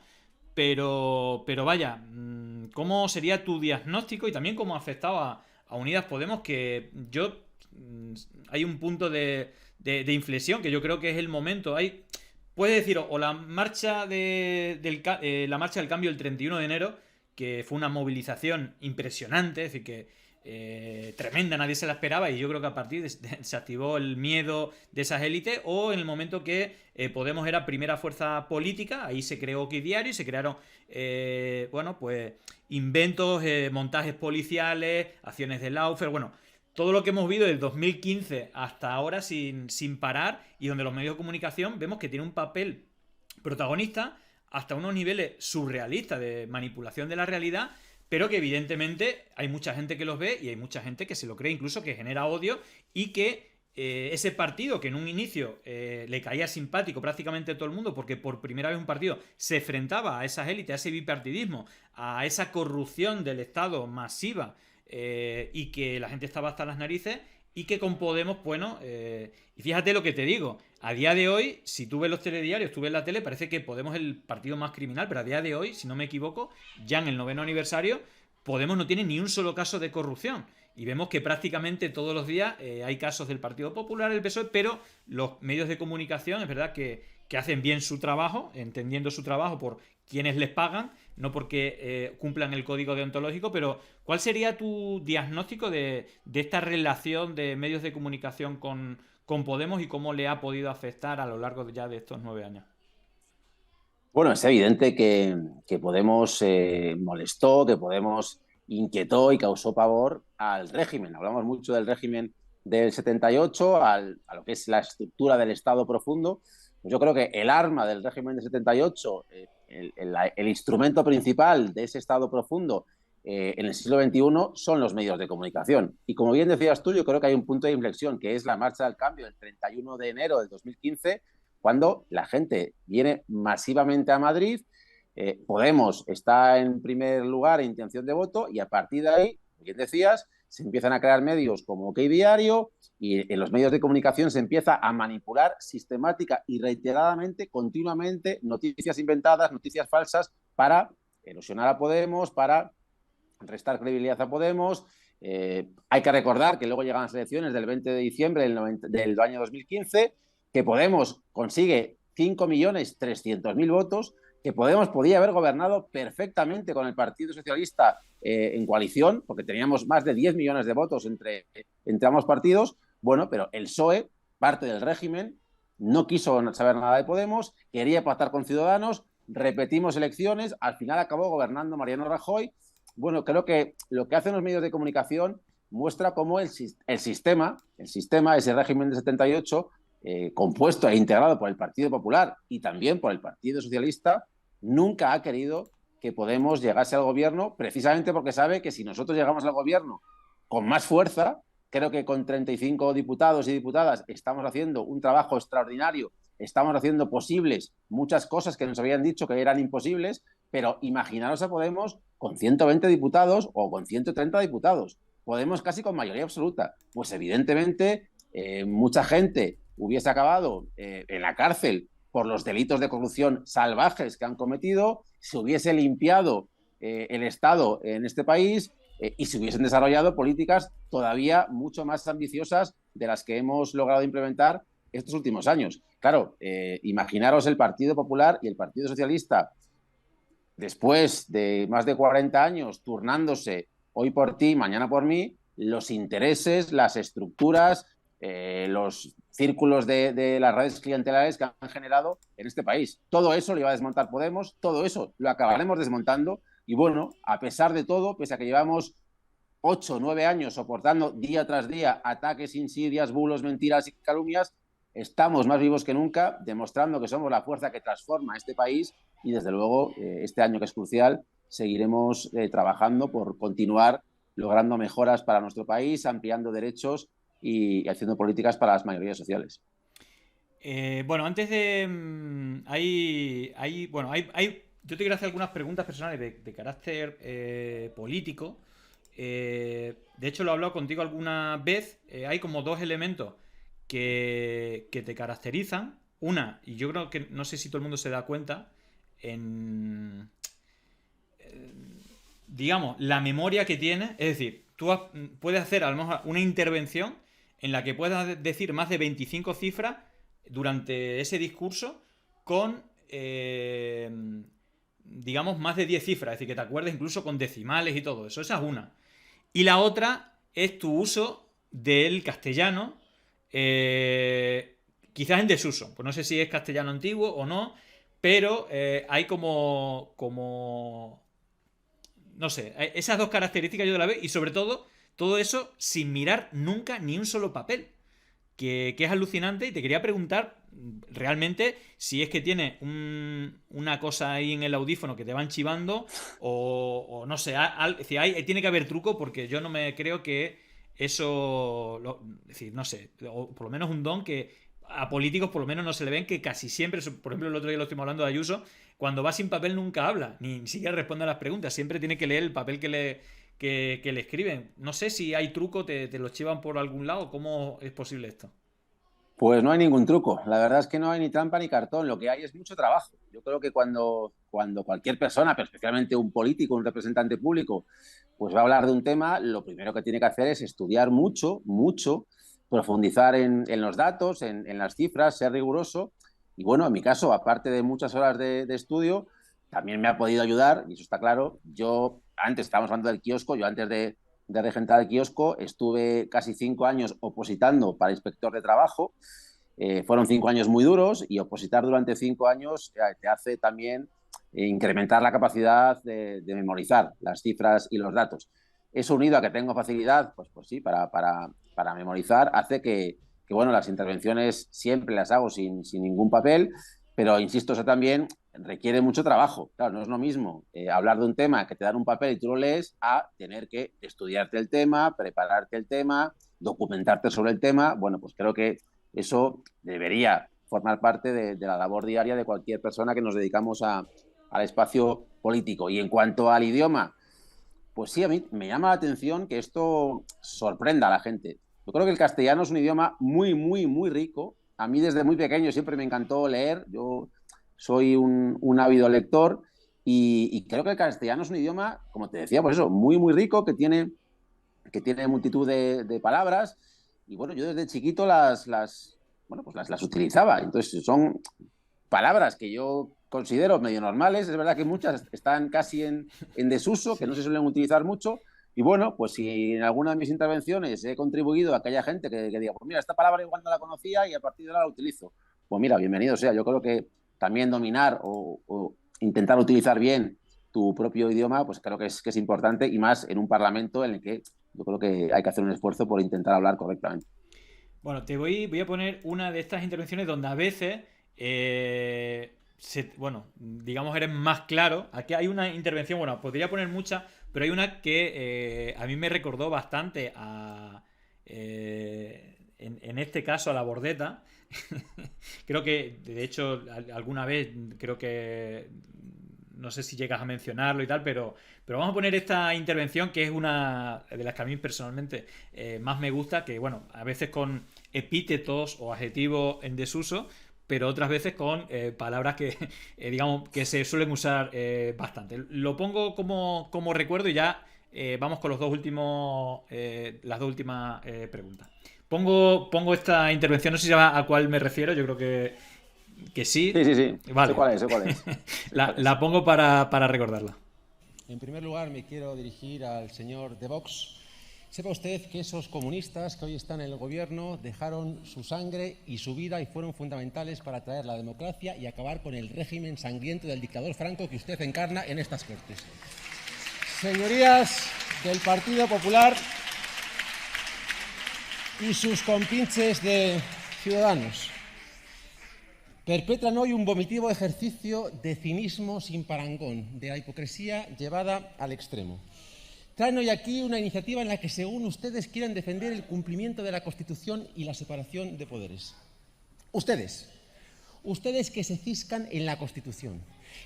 pero vaya, ¿cómo sería tu diagnóstico y también cómo afectaba a Unidas Podemos? Que hay un punto de inflexión que yo creo que es el momento. Puedes decir, o la marcha la marcha del cambio del 31 de enero, que fue una movilización impresionante, es decir, que tremenda, nadie se la esperaba, y yo creo que a partir se activó el miedo de esas élites, o en el momento que Podemos era primera fuerza política, ahí se creó OK Diario y se crearon pues inventos, montajes policiales, acciones de Lawfare, todo lo que hemos visto del 2015 hasta ahora sin parar, y donde los medios de comunicación vemos que tiene un papel protagonista hasta unos niveles surrealistas de manipulación de la realidad, pero que evidentemente hay mucha gente que los ve y hay mucha gente que se lo cree, incluso que genera odio, y que ese partido que en un inicio le caía simpático prácticamente a todo el mundo, porque por primera vez un partido se enfrentaba a esas élites, a ese bipartidismo, a esa corrupción del Estado masiva, y que la gente estaba hasta las narices, y que con Podemos, y fíjate lo que te digo, a día de hoy, si tú ves los telediarios, tú ves la tele, parece que Podemos es el partido más criminal, pero a día de hoy, si no me equivoco, ya en el 9º aniversario, Podemos no tiene ni un solo caso de corrupción, y vemos que prácticamente todos los días hay casos del Partido Popular, el PSOE, pero los medios de comunicación es verdad que hacen bien su trabajo, entendiendo su trabajo por quienes les pagan, no porque cumplan el código deontológico. Pero ¿cuál sería tu diagnóstico de esta relación de medios de comunicación con Podemos y cómo le ha podido afectar a lo largo ya de estos 9 años? Bueno, es evidente que Podemos molestó, que Podemos inquietó y causó pavor al régimen. Hablamos mucho del régimen del 78, a lo que es la estructura del Estado profundo. Pues yo creo que el arma del régimen del 78, el instrumento principal de ese Estado profundo en el siglo XXI son los medios de comunicación. Y como bien decías tú, yo creo que hay un punto de inflexión, que es la marcha del cambio del 31 de enero del 2015, cuando la gente viene masivamente a Madrid, Podemos está en primer lugar en intención de voto, y a partir de ahí, como bien decías, se empiezan a crear medios como OK Diario, y en los medios de comunicación se empieza a manipular sistemática y reiteradamente, continuamente, noticias inventadas, noticias falsas, para erosionar a Podemos, para restar credibilidad a Podemos. Hay que recordar que luego llegan las elecciones del 20 de diciembre del año 2015, que Podemos consigue 5.300.000 votos, que Podemos podía haber gobernado perfectamente con el Partido Socialista en coalición, porque teníamos más de 10 millones de votos entre ambos partidos. Pero el PSOE, parte del régimen, no quiso saber nada de Podemos, quería pactar con Ciudadanos, repetimos elecciones, al final acabó gobernando Mariano Rajoy. Creo que lo que hacen los medios de comunicación muestra cómo el sistema, ese régimen de 78, compuesto e integrado por el Partido Popular y también por el Partido Socialista, nunca ha querido que Podemos llegase al gobierno, precisamente porque sabe que si nosotros llegamos al gobierno con más fuerza, creo que con 35 diputados y diputadas estamos haciendo un trabajo extraordinario, estamos haciendo posibles muchas cosas que nos habían dicho que eran imposibles, pero imaginaros a Podemos con 120 diputados o con 130 diputados, Podemos casi con mayoría absoluta. Pues evidentemente mucha gente hubiese acabado en la cárcel por los delitos de corrupción salvajes que han cometido, se hubiese limpiado el Estado en este país y se hubiesen desarrollado políticas todavía mucho más ambiciosas de las que hemos logrado implementar estos últimos años. Claro, imaginaros el Partido Popular y el Partido Socialista, después de más de 40 años turnándose hoy por ti, mañana por mí, los intereses, las estructuras, los círculos de las redes clientelares que han generado en este país. Todo eso lo iba a desmontar Podemos, todo eso lo acabaremos desmontando y bueno, a pesar de todo, pese a que llevamos 8 o 9 años soportando día tras día ataques, insidias, bulos, mentiras y calumnias, estamos más vivos que nunca, demostrando que somos la fuerza que transforma este país y desde luego este año que es crucial seguiremos trabajando por continuar logrando mejoras para nuestro país, ampliando derechos y haciendo políticas para las mayorías sociales. Bueno, antes de... yo te quiero hacer algunas preguntas personales de carácter político. De hecho, lo he hablado contigo alguna vez. Hay como 2 elementos que te caracterizan. Una, y yo creo que no sé si todo el mundo se da cuenta, digamos, la memoria que tienes. Es decir, tú puedes hacer a lo mejor una intervención en la que puedas decir más de 25 cifras durante ese discurso con, digamos, más de 10 cifras. Es decir, que te acuerdes incluso con decimales y todo eso. Esa es una. Y la otra es tu uso del castellano, quizás en desuso. Pues no sé si es castellano antiguo o no, pero hay como no sé, esas 2 características yo la veo y sobre todo eso sin mirar nunca ni un solo papel, que es alucinante. Y te quería preguntar realmente si es que tienes una cosa ahí en el audífono que te van chivando o no sé, es decir, tiene que haber truco, porque yo no me creo que eso, es decir, no sé, o por lo menos un don que a políticos por lo menos no se le ven, que casi siempre, por ejemplo el otro día lo estuvimos hablando de Ayuso, cuando va sin papel nunca habla, ni siquiera responde a las preguntas, siempre tiene que leer el papel que le escriben. No sé si hay truco, te lo chivan por algún lado, ¿cómo es posible esto? Pues no hay ningún truco, la verdad es que no hay ni trampa ni cartón, lo que hay es mucho trabajo. Yo creo que cuando cualquier persona, pero especialmente un político, un representante público, pues va a hablar de un tema, lo primero que tiene que hacer es estudiar mucho, profundizar en los datos, en las cifras, ser riguroso. Y bueno, en mi caso, aparte de muchas horas de estudio, también me ha podido ayudar, y eso está claro. Yo, antes estábamos hablando del kiosco, yo antes de regentar el kiosco estuve casi 5 años opositando para inspector de trabajo. Fueron 5 años muy duros y opositar durante 5 años te hace también incrementar la capacidad de memorizar las cifras y los datos. Eso unido a que tengo facilidad, pues sí, para memorizar, hace que bueno, las intervenciones siempre las hago sin ningún papel, pero insisto, eso también requiere mucho trabajo. Claro, no es lo mismo hablar de un tema que te dan un papel y tú lo lees, a tener que estudiarte el tema, prepararte el tema, documentarte sobre el tema. Bueno, pues creo que eso debería formar parte de la labor diaria de cualquier persona que nos dedicamos al espacio político. Y en cuanto al idioma, pues sí, a mí me llama la atención que esto sorprenda a la gente. Yo creo que el castellano es un idioma muy, muy, muy rico. A mí desde muy pequeño siempre me encantó leer. Yo soy un ávido lector y creo que el castellano es un idioma, como te decía, pues eso, muy, muy rico, que tiene multitud de palabras. Y bueno, yo desde chiquito las utilizaba. Entonces son palabras que yo considero medio normales. Es verdad que muchas están casi en desuso, que no se suelen utilizar mucho. Y bueno, pues si en alguna de mis intervenciones he contribuido a que haya gente que diga, pues mira, esta palabra igual no la conocía y a partir de ahora la utilizo, pues mira, bienvenido sea. Yo creo que también dominar o intentar utilizar bien tu propio idioma, pues creo que es importante, y más en un parlamento en el que yo creo que hay que hacer un esfuerzo por intentar hablar correctamente. Bueno, voy a poner una de estas intervenciones donde a veces, digamos, eres más claro. Aquí hay una intervención, bueno, podría poner muchas, pero hay una que a mí me recordó bastante en este caso a la Bordeta. Creo que, de hecho, alguna vez, creo que, no sé si llegas a mencionarlo y tal, pero vamos a poner esta intervención, que es una de las que a mí personalmente más me gusta, que bueno, a veces con epítetos o adjetivos en desuso, pero otras veces con palabras que, digamos, que se suelen usar bastante. Lo pongo como recuerdo y ya vamos con las dos últimas preguntas. Pongo esta intervención, no sé si sabe a cuál me refiero, yo creo que sí. Sí. Vale. Sé cuál es. La pongo para recordarla. En primer lugar, me quiero dirigir al señor de Vox. Sepa usted que esos comunistas que hoy están en el gobierno dejaron su sangre y su vida y fueron fundamentales para traer la democracia y acabar con el régimen sangriento del dictador Franco que usted encarna en estas Cortes. Señorías del Partido Popular y sus compinches de Ciudadanos, perpetran hoy un vomitivo ejercicio de cinismo sin parangón, de la hipocresía llevada al extremo. Traen hoy aquí una iniciativa en la que, según ustedes, quieren defender el cumplimiento de la Constitución y la separación de poderes. Ustedes que se ciscan en la Constitución,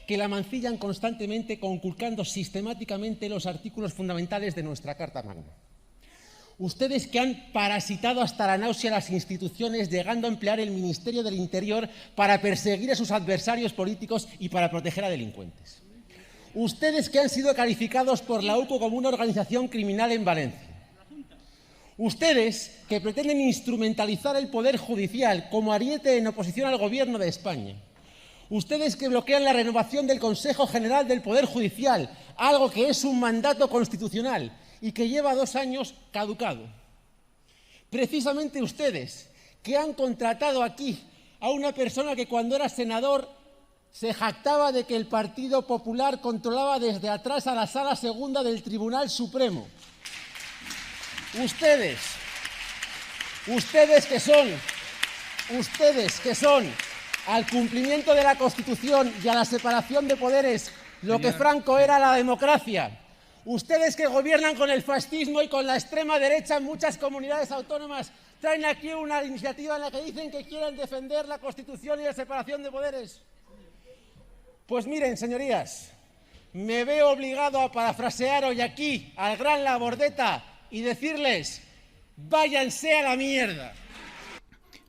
que la mancillan constantemente conculcando sistemáticamente los artículos fundamentales de nuestra Carta Magna. Ustedes que han parasitado hasta la náusea las instituciones, llegando a emplear el Ministerio del Interior para perseguir a sus adversarios políticos y para proteger a delincuentes. Ustedes que han sido calificados por la UCO como una organización criminal en Valencia. Ustedes que pretenden instrumentalizar el Poder Judicial como ariete en oposición al Gobierno de España. Ustedes que bloquean la renovación del Consejo General del Poder Judicial, algo que es un mandato constitucional y que lleva 2 años caducado. Precisamente ustedes, que han contratado aquí a una persona que cuando era senador se jactaba de que el Partido Popular controlaba desde atrás a la Sala Segunda del Tribunal Supremo. Ustedes que son al cumplimiento de la Constitución y a la separación de poderes lo que Franco era la democracia. Ustedes que gobiernan con el fascismo y con la extrema derecha en muchas comunidades autónomas, traen aquí una iniciativa en la que dicen que quieren defender la Constitución y la separación de poderes. Pues miren, señorías, me veo obligado a parafrasear hoy aquí al gran Labordeta y decirles: váyanse a la mierda.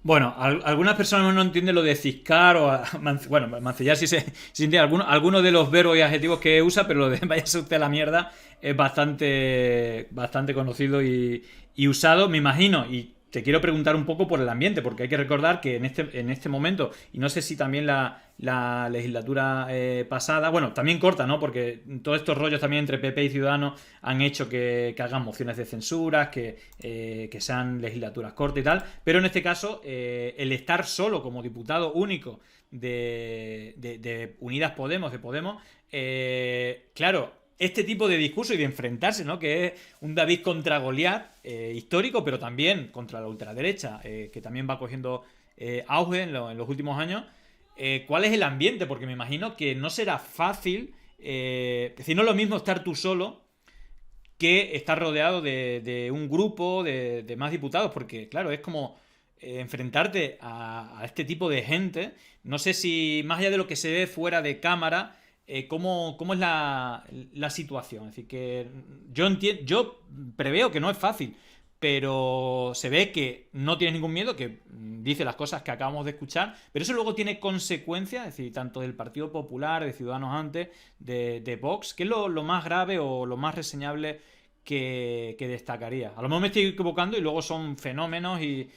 Bueno, algunas personas no entienden lo de ciscar o mancillar si se entiende algunos de los verbos y adjetivos que usa, pero lo de váyase usted a la mierda es bastante conocido y usado, me imagino. Y te quiero preguntar un poco por el ambiente, porque hay que recordar que en este momento, y no sé si también la legislatura pasada, bueno, también corta, ¿no? Porque todos estos rollos también entre PP y Ciudadanos han hecho que hagan mociones de censuras, que sean legislaturas cortas y tal, pero en este caso el estar solo como diputado único de Unidas Podemos, claro, este tipo de discurso y de enfrentarse, ¿no? Que es un David contra Goliat histórico, pero también contra la ultraderecha, que también va cogiendo auge en los últimos años. ¿Cuál es el ambiente? Porque me imagino que no será fácil, es decir, no es lo mismo estar tú solo que estar rodeado de un grupo de más diputados, porque claro, es como enfrentarte a este tipo de gente. No sé si, más allá de lo que se ve fuera de cámara, ¿cómo es la situación? Es decir, que yo preveo que no es fácil, pero se ve que no tiene ningún miedo, que dice las cosas que acabamos de escuchar, pero eso luego tiene consecuencias, es decir, tanto del Partido Popular, de Ciudadanos antes, de Vox. ¿Qué es lo más grave o lo más reseñable que destacaría? A lo mejor me estoy equivocando y luego son fenómenos y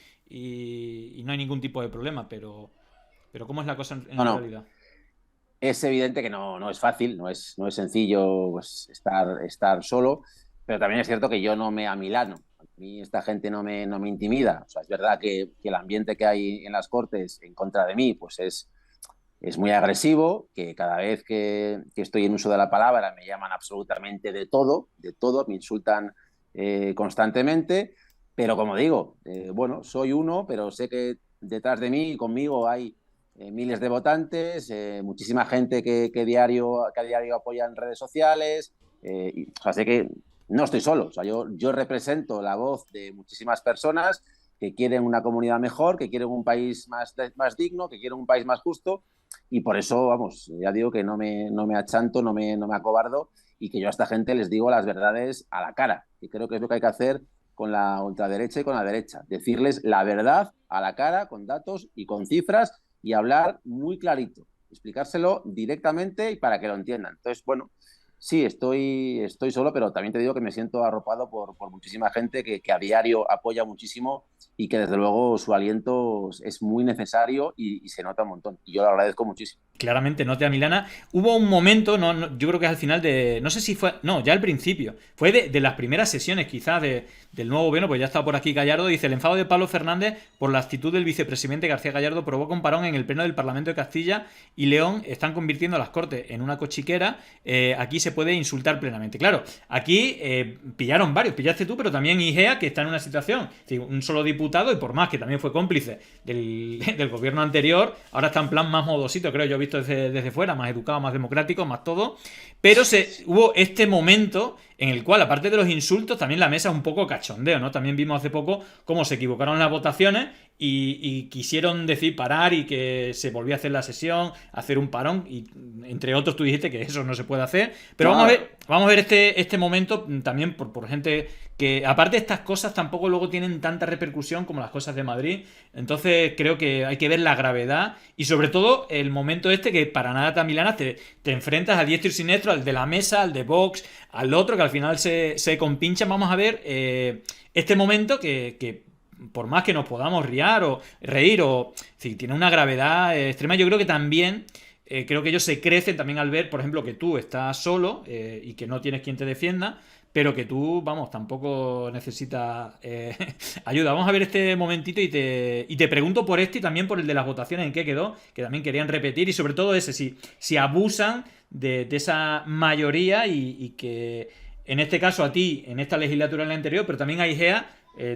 no hay ningún tipo de problema, pero ¿cómo es la cosa en realidad? Es evidente que no es fácil, no es sencillo pues, estar solo, pero también es cierto que yo no me amilano. A mí esta gente no me intimida. O sea, es verdad que el ambiente que hay en las Cortes en contra de mí pues es muy agresivo, que cada vez que estoy en uso de la palabra me llaman absolutamente de todo, me insultan constantemente, pero como digo, bueno, soy uno, pero sé que detrás de mí y conmigo hay miles de votantes, muchísima gente que a diario apoya en redes sociales, o sea, sé que no estoy solo, o sea, yo represento la voz de muchísimas personas que quieren una comunidad mejor, que quieren un país más digno, que quieren un país más justo, y por eso, vamos, ya digo que no me achanto, no me acobardo, y que yo a esta gente les digo las verdades a la cara, y creo que es lo que hay que hacer con la ultraderecha y con la derecha, decirles la verdad a la cara, con datos y con cifras, y hablar muy clarito, explicárselo directamente y para que lo entiendan. Entonces, bueno, sí, estoy solo, pero también te digo que me siento arropado por muchísima gente que a diario apoya muchísimo y que desde luego su aliento es muy necesario y se nota un montón. Y yo lo agradezco muchísimo. Claramente, nota a Milana. Hubo un momento, yo creo que es al final de. No sé si fue. No, ya al principio. Fue de las primeras sesiones, quizás, del nuevo gobierno, pues ya está por aquí Gallardo. Dice: el enfado de Pablo Fernández por la actitud del vicepresidente García Gallardo provoca un parón en el pleno del Parlamento de Castilla y León. Están convirtiendo a las Cortes en una cochiquera. Aquí se puede insultar plenamente. Claro, aquí pillaron varios. Pillaste tú, pero también Igea, que está en una situación. Es decir, un solo diputado, y por más que también fue cómplice del gobierno anterior, ahora está en plan más modosito, creo yo, visto desde fuera, más educado, más democrático, más todo. Pero hubo este momento en el cual, aparte de los insultos, también la mesa es un poco cachondeo, ¿no? También vimos hace poco cómo se equivocaron las votaciones y quisieron decir parar y que se volvía a hacer la sesión, hacer un parón, y entre otros tú dijiste que eso no se puede hacer. Pero vamos a ver este momento también por gente que, aparte de estas cosas, tampoco luego tienen tanta repercusión como las cosas de Madrid. Entonces creo que hay que ver la gravedad y sobre todo el momento que para nada tan Milana te enfrentas a diestro y siniestro, al de la mesa, al de Vox, al otro, que al final se compinchan. Vamos a ver este momento que por más que nos podamos reír si tiene una gravedad extrema. Yo creo que también creo que ellos se crecen también al ver, por ejemplo, que tú estás solo y que no tienes quien te defienda, pero que tú, vamos, tampoco necesitas ayuda. Vamos a ver este momentito y te pregunto por este y también por el de las votaciones, en qué quedó, que también querían repetir, y sobre todo si abusan de esa mayoría y que en este caso a ti, en esta legislatura, en la anterior, pero también a Igea,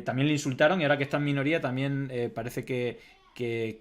también le insultaron, y ahora que está en minoría también parece que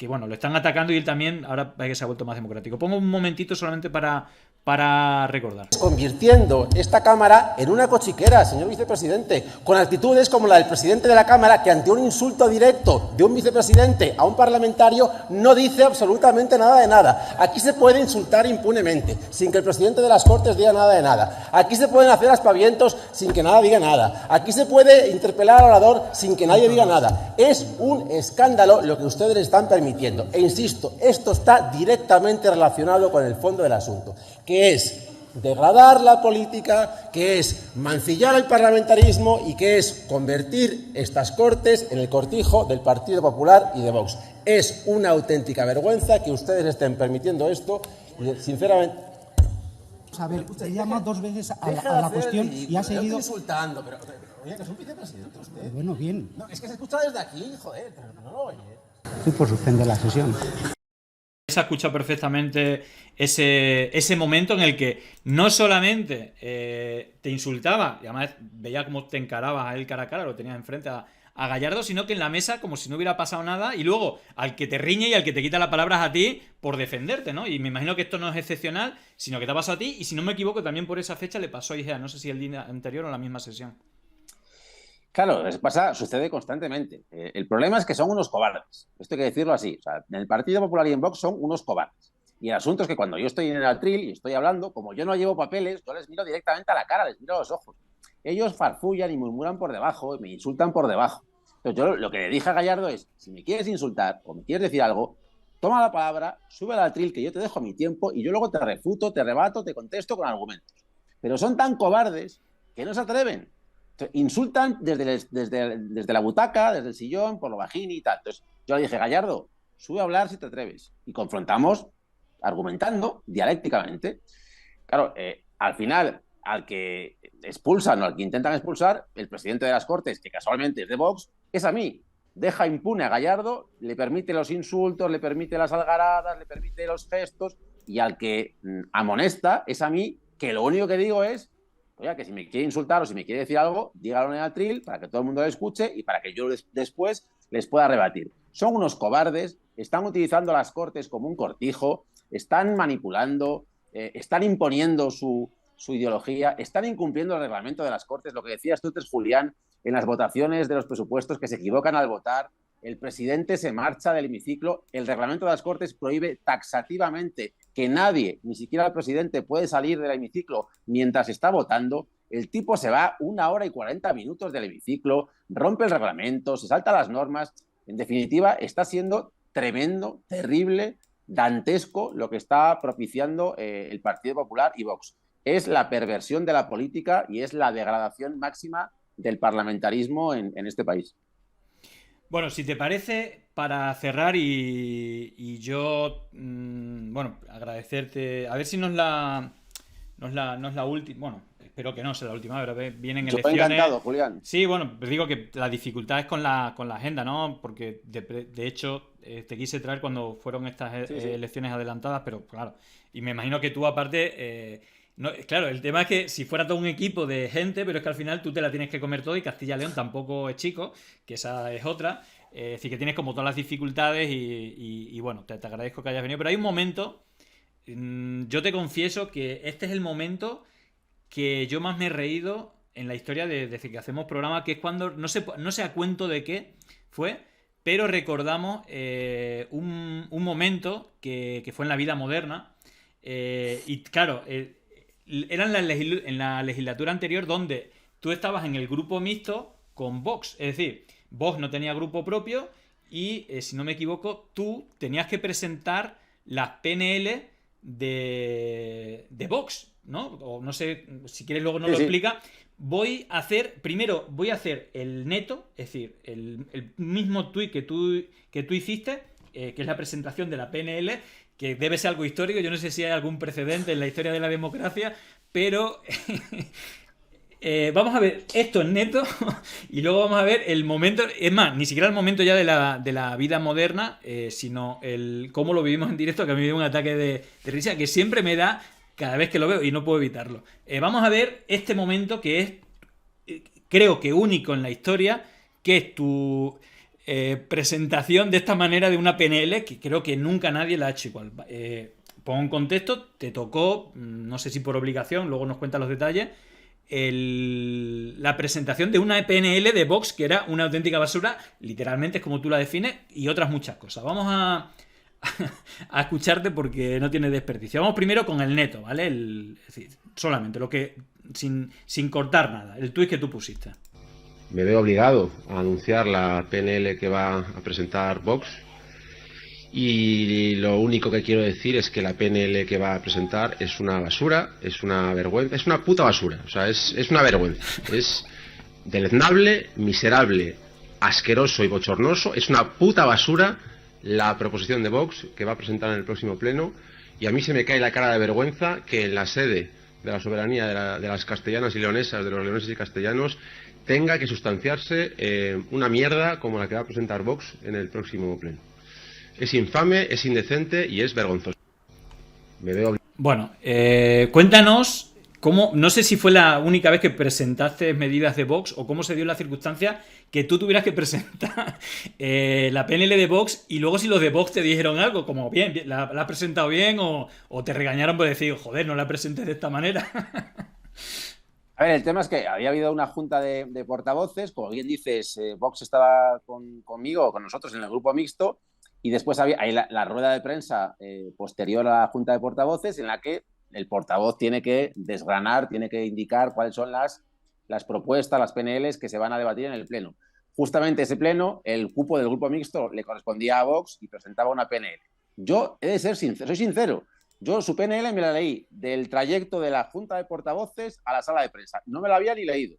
bueno, lo están atacando, y él también ahora parece que se ha vuelto más democrático. Pongo un momentito solamente para recordar. Convirtiendo esta Cámara en una cochiquera, señor vicepresidente, con actitudes como la del presidente de la Cámara, que ante un insulto directo de un vicepresidente a un parlamentario no dice absolutamente nada de nada. Aquí se puede insultar impunemente, sin que el presidente de las Cortes diga nada de nada. Aquí se pueden hacer aspavientos sin que nada diga nada. Aquí se puede interpelar al orador sin que nadie diga nada. Es un escándalo lo que ustedes están permitiendo. E insisto, esto está directamente relacionado con el fondo del asunto, que es degradar la política, que es mancillar el parlamentarismo y que es convertir estas Cortes en el cortijo del Partido Popular y de Vox. Es una auténtica vergüenza que ustedes estén permitiendo esto y, sinceramente... A ver, usted llama dos veces a la cuestión y ha seguido... Yo estoy insultando, pero oye, que es un vicepresidente usted. Bueno, bien. No, es que se escucha desde aquí, joder, pero no lo oye. Estoy por suspender la sesión. Se ha escuchado perfectamente ese momento en el que no solamente te insultaba, y además veía cómo te encarabas a él cara a cara, lo tenías enfrente a Gallardo, sino que en la mesa como si no hubiera pasado nada, y luego al que te riñe y al que te quita las palabras a ti por defenderte, ¿no? Y me imagino que esto no es excepcional, sino que te ha pasado a ti, y si no me equivoco también por esa fecha le pasó a Igea, no sé si el día anterior o en la misma sesión. Claro, sucede constantemente. El problema es que son unos cobardes. Esto hay que decirlo así. O sea, en el Partido Popular y en Vox son unos cobardes. Y el asunto es que cuando yo estoy en el atril y estoy hablando, como yo no llevo papeles, yo les miro directamente a la cara, les miro a los ojos. Ellos farfullan y murmuran por debajo, y me insultan por debajo. Entonces yo lo que le dije a Gallardo es, si me quieres insultar o me quieres decir algo, toma la palabra, sube al atril, que yo te dejo mi tiempo y yo luego te refuto, te rebato, te contesto con argumentos. Pero son tan cobardes que no se atreven. Insultan desde la butaca, desde el sillón, por lo bajín y tal. Entonces yo le dije, Gallardo, sube a hablar si te atreves. Y confrontamos argumentando dialécticamente. Claro, al final, al que expulsan o al que intentan expulsar, el presidente de las Cortes, que casualmente es de Vox, es a mí. Deja impune a Gallardo, le permite los insultos, le permite las algaradas, le permite los gestos, y al que amonesta es a mí, que lo único que digo es, oiga, que si me quiere insultar o si me quiere decir algo, dígalo en el atril para que todo el mundo lo escuche y para que yo después les pueda rebatir. Son unos cobardes, están utilizando las Cortes como un cortijo, están manipulando, están imponiendo su ideología, están incumpliendo el reglamento de las Cortes, lo que decías tú, Julián, en las votaciones de los presupuestos, que se equivocan al votar, el presidente se marcha del hemiciclo, el reglamento de las Cortes prohíbe taxativamente que nadie, ni siquiera el presidente, puede salir del hemiciclo mientras está votando. El tipo se va 1 hora y 40 minutos del hemiciclo, rompe el reglamento, se salta las normas. En definitiva, está siendo tremendo, terrible, dantesco lo que está propiciando el Partido Popular y Vox. Es la perversión de la política y es la degradación máxima del parlamentarismo en este país. Bueno, si te parece, para cerrar y yo, bueno, agradecerte, a ver si no es la última, bueno, espero que no sea la última, pero vienen elecciones. Yo encantado, Julián. Sí, bueno, pues digo que la dificultad es con la agenda, ¿no? Porque de hecho te quise traer cuando fueron estas elecciones adelantadas, pero claro, y me imagino que tú aparte... No, claro, el tema es que si fuera todo un equipo de gente, pero es que al final tú te la tienes que comer todo y Castilla y León tampoco es chico, que esa es otra. Es decir, que tienes como todas las dificultades y bueno, te agradezco que hayas venido. Pero hay un momento, yo te confieso que este es el momento que yo más me he reído en la historia desde que hacemos programa, que es cuando, no sé a cuento de qué fue, pero recordamos un momento que fue en la vida moderna. Y claro... era en la legislatura anterior donde tú estabas en el grupo mixto con Vox. Es decir, Vox no tenía grupo propio y, si no me equivoco, tú tenías que presentar las PNL de Vox, ¿no? O no sé, si quieres luego nos lo explica. Voy a hacer el neto, es decir, el mismo tuit que tú hiciste, que es la presentación de la PNL, que debe ser algo histórico. Yo no sé si hay algún precedente en la historia de la democracia, pero vamos a ver esto en neto y luego vamos a ver el momento, es más, ni siquiera el momento ya de la vida moderna, sino el cómo lo vivimos en directo, que a mí me dio un ataque de risa que siempre me da cada vez que lo veo y no puedo evitarlo. Vamos a ver este momento que es, creo que único en la historia, que es tu... presentación de esta manera de una PNL que creo que nunca nadie la ha hecho igual. Pongo en contexto, te tocó, no sé si por obligación, luego nos cuentan los detalles, la presentación de una PNL de Vox que era una auténtica basura, literalmente es como tú la defines, y otras muchas cosas. Vamos a escucharte porque no tiene desperdicio. Vamos primero con el neto, ¿vale? Es decir, solamente lo que, sin cortar nada, el tuit que tú pusiste. Me veo obligado a anunciar la PNL que va a presentar Vox y lo único que quiero decir es que la PNL que va a presentar es una basura, es una vergüenza, es una puta basura, o sea, es una vergüenza, es deleznable, miserable, asqueroso y bochornoso, es una puta basura la proposición de Vox que va a presentar en el próximo pleno y a mí se me cae la cara de vergüenza que en la sede de la soberanía de las castellanas y leonesas, de los leoneses y castellanos, tenga que sustanciarse una mierda como la que va a presentar Vox en el próximo pleno. Es infame, es indecente y es vergonzoso. Me veo... Bueno, cuéntanos cómo, no sé si fue la única vez que presentaste medidas de Vox o cómo se dio la circunstancia que tú tuvieras que presentar la PNL de Vox y luego si los de Vox te dijeron algo, como bien, la has presentado bien o te regañaron por decir, joder, no la presentes de esta manera. A ver, el tema es que había habido una junta de portavoces, como bien dices, Vox estaba conmigo, con nosotros en el grupo mixto, y después había la rueda de prensa posterior a la junta de portavoces en la que el portavoz tiene que desgranar, tiene que indicar cuáles son las propuestas, las PNLs que se van a debatir en el pleno. Justamente ese pleno, el cupo del grupo mixto le correspondía a Vox y presentaba una PNL. Yo he de ser sincero, soy sincero. Yo su PNL me la leí del trayecto de la junta de portavoces a la sala de prensa. No me la había ni leído.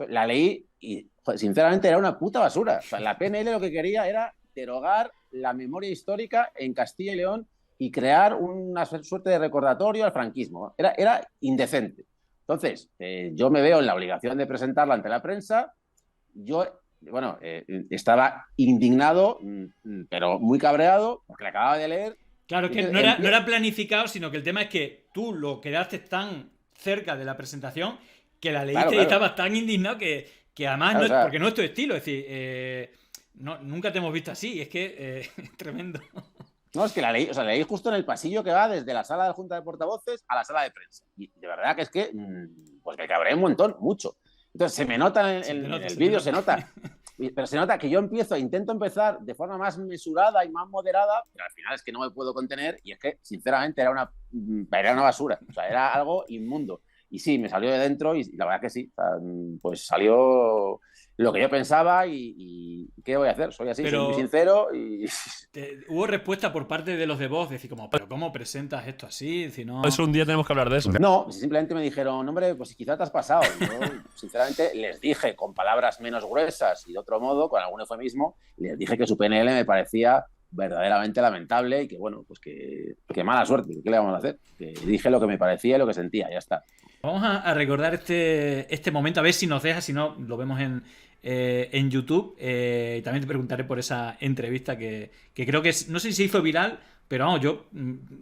La leí y, joder, sinceramente, era una puta basura. O sea, la PNL lo que quería era derogar la memoria histórica en Castilla y León y crear una suerte de recordatorio al franquismo. Era indecente. Entonces, yo me veo en la obligación de presentarla ante la prensa. Yo, bueno, estaba indignado, pero muy cabreado, porque la acababa de leer. Claro, que no era planificado, sino que el tema es que tú lo quedaste tan cerca de la presentación que la leíste y estabas tan indignado que además no es, porque no es tu estilo. Es decir, nunca te hemos visto así, es que es tremendo. No, es que la leí justo en el pasillo que va desde la sala de Junta de Portavoces a la sala de prensa. Y de verdad que es que pues me cabreé un montón, mucho. Entonces se me nota en el vídeo, se nota. Pero se nota que yo intento empezar de forma más mesurada y más moderada, pero al final es que no me puedo contener y es que, sinceramente, era una basura. O sea, era algo inmundo. Y sí, me salió de dentro y la verdad que sí. O sea, pues salió lo que yo pensaba y ¿qué voy a hacer? Soy así, soy muy sincero y... Hubo respuesta por parte de los de Vox, decir como, pero ¿cómo presentas esto así? Si no... Eso un día tenemos que hablar de eso. No, simplemente me dijeron, hombre, pues quizá te has pasado. Yo, sinceramente, les dije con palabras menos gruesas y de otro modo, con algún eufemismo, les dije que su PNL me parecía verdaderamente lamentable y que, bueno, pues que mala suerte, ¿qué le vamos a hacer? Que dije lo que me parecía y lo que sentía, ya está. Vamos a recordar este momento, a ver si nos deja, si no, lo vemos en YouTube. Y también te preguntaré por esa entrevista que creo que no sé si se hizo viral, pero vamos, yo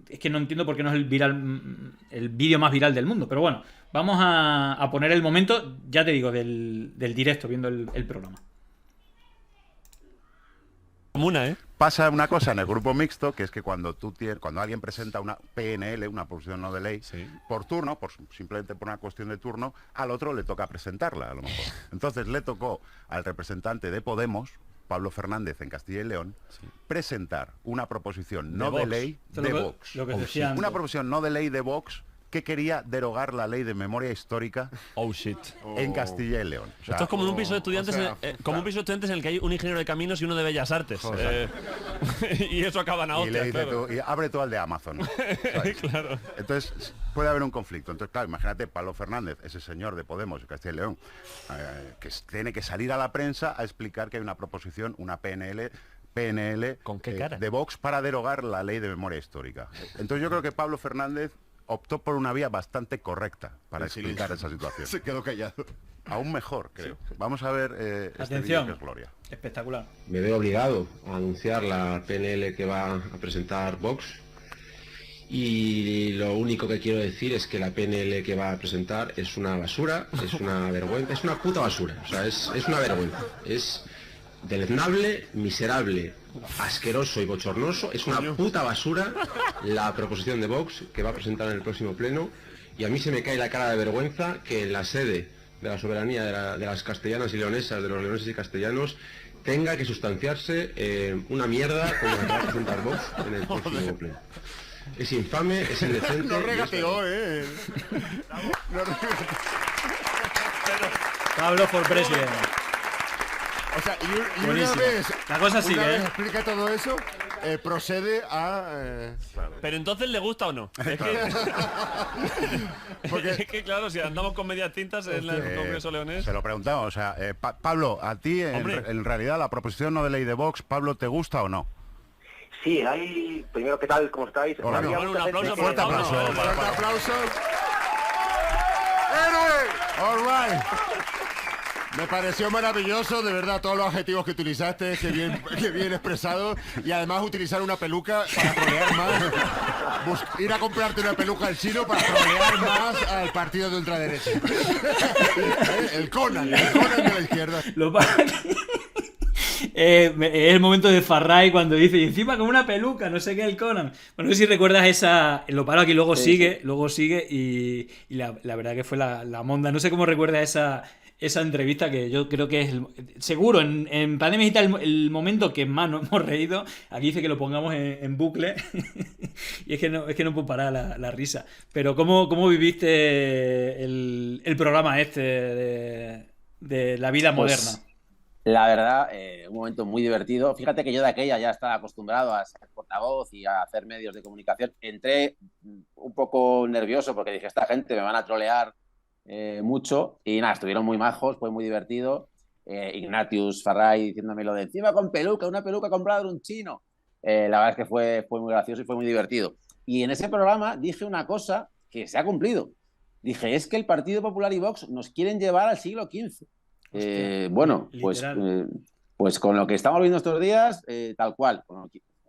es que no entiendo por qué no es el vídeo más viral del mundo. Pero bueno, vamos a poner el momento, ya te digo, del directo, viendo el programa. Pasa una cosa en el grupo mixto, que es que cuando alguien presenta una PNL, una proposición no de ley, por turno, simplemente por una cuestión de turno, al otro le toca presentarla, a lo mejor. Entonces le tocó al representante de Podemos, Pablo Fernández, en Castilla y León, presentar una proposición no de ley de Vox. Una proposición no de ley de Vox que quería derogar la ley de memoria histórica en Castilla y León. O sea, esto es como un piso de estudiantes, como un piso de estudiantes en el que hay un ingeniero de caminos y uno de bellas artes. Y eso acaban a hostias, claro. Y abre todo el de Amazon. Claro. Entonces puede haber un conflicto. Entonces, claro, imagínate Pablo Fernández, ese señor de Podemos de Castilla y León, que tiene que salir a la prensa a explicar que hay una proposición, una PNL ¿con qué cara? De Vox para derogar la ley de memoria histórica. Entonces yo creo que Pablo Fernández optó por una vía bastante correcta para explicar esa situación. Se quedó callado. Aún mejor, creo. Vamos a ver este vídeo que es gloria. Espectacular. Me veo obligado a anunciar la PNL que va a presentar Vox. Y lo único que quiero decir es que la PNL que va a presentar es una basura, es una vergüenza, es una puta basura. O sea, es una vergüenza. Es deleznable, miserable, asqueroso y bochornoso. Es una puta basura la proposición de Vox que va a presentar en el próximo pleno, y a mí se me cae la cara de vergüenza que en la sede de la soberanía de las castellanas y leonesas, de los leoneses y castellanos, tenga que sustanciarse una mierda como la que va a presentar Vox en el próximo pleno. Es infame, es indecente. No regateó, Pablo for president. O sea, y una vez, la cosa sigue, una vez explica todo eso, procede a... Pero entonces le gusta o no. Es que, porque... es que claro, si andamos con medias tintas en el Congreso leonés... Se lo preguntamos, o sea, Pablo, a ti en realidad la proposición no de ley de Vox, Pablo, ¿te gusta o no? Sí, hay... Primero, ¿qué tal? ¿Cómo estáis? Hola, bueno, un aplauso, fuerte aplauso. Fuerte aplauso. ¡Héroe! All right. Me pareció maravilloso, de verdad, todos los adjetivos que utilizaste, que bien expresados, y además utilizar una peluca para trolear más, ir a comprarte una peluca al chino para trolear más al partido de ultraderecha. El Conan de la izquierda. Es el momento de Farray cuando dice, y encima con una peluca, no sé qué, el Conan. Bueno, no sé si recuerdas esa... Lo paro aquí, luego sigue y la verdad que fue la monda. No sé cómo recuerdas esa entrevista, que yo creo que es seguro en Pandemia Digital el momento que más nos hemos reído. Aquí dice que lo pongamos en bucle y es que no puedo parar la risa. Pero ¿cómo viviste el programa de la vida moderna? La verdad, un momento muy divertido. Fíjate que yo de aquella ya estaba acostumbrado a ser portavoz y a hacer medios de comunicación. Entré un poco nervioso porque dije, esta gente me van a trolear mucho, y nada, estuvieron muy majos, fue muy divertido. Ignatius Farray diciéndome lo de encima con peluca, una peluca comprada de un chino. La verdad es que fue muy gracioso y fue muy divertido. Y en ese programa dije una cosa que se ha cumplido. Dije, es que el Partido Popular y Vox nos quieren llevar al siglo XV. Bueno, pues con lo que estamos viendo estos días, tal cual,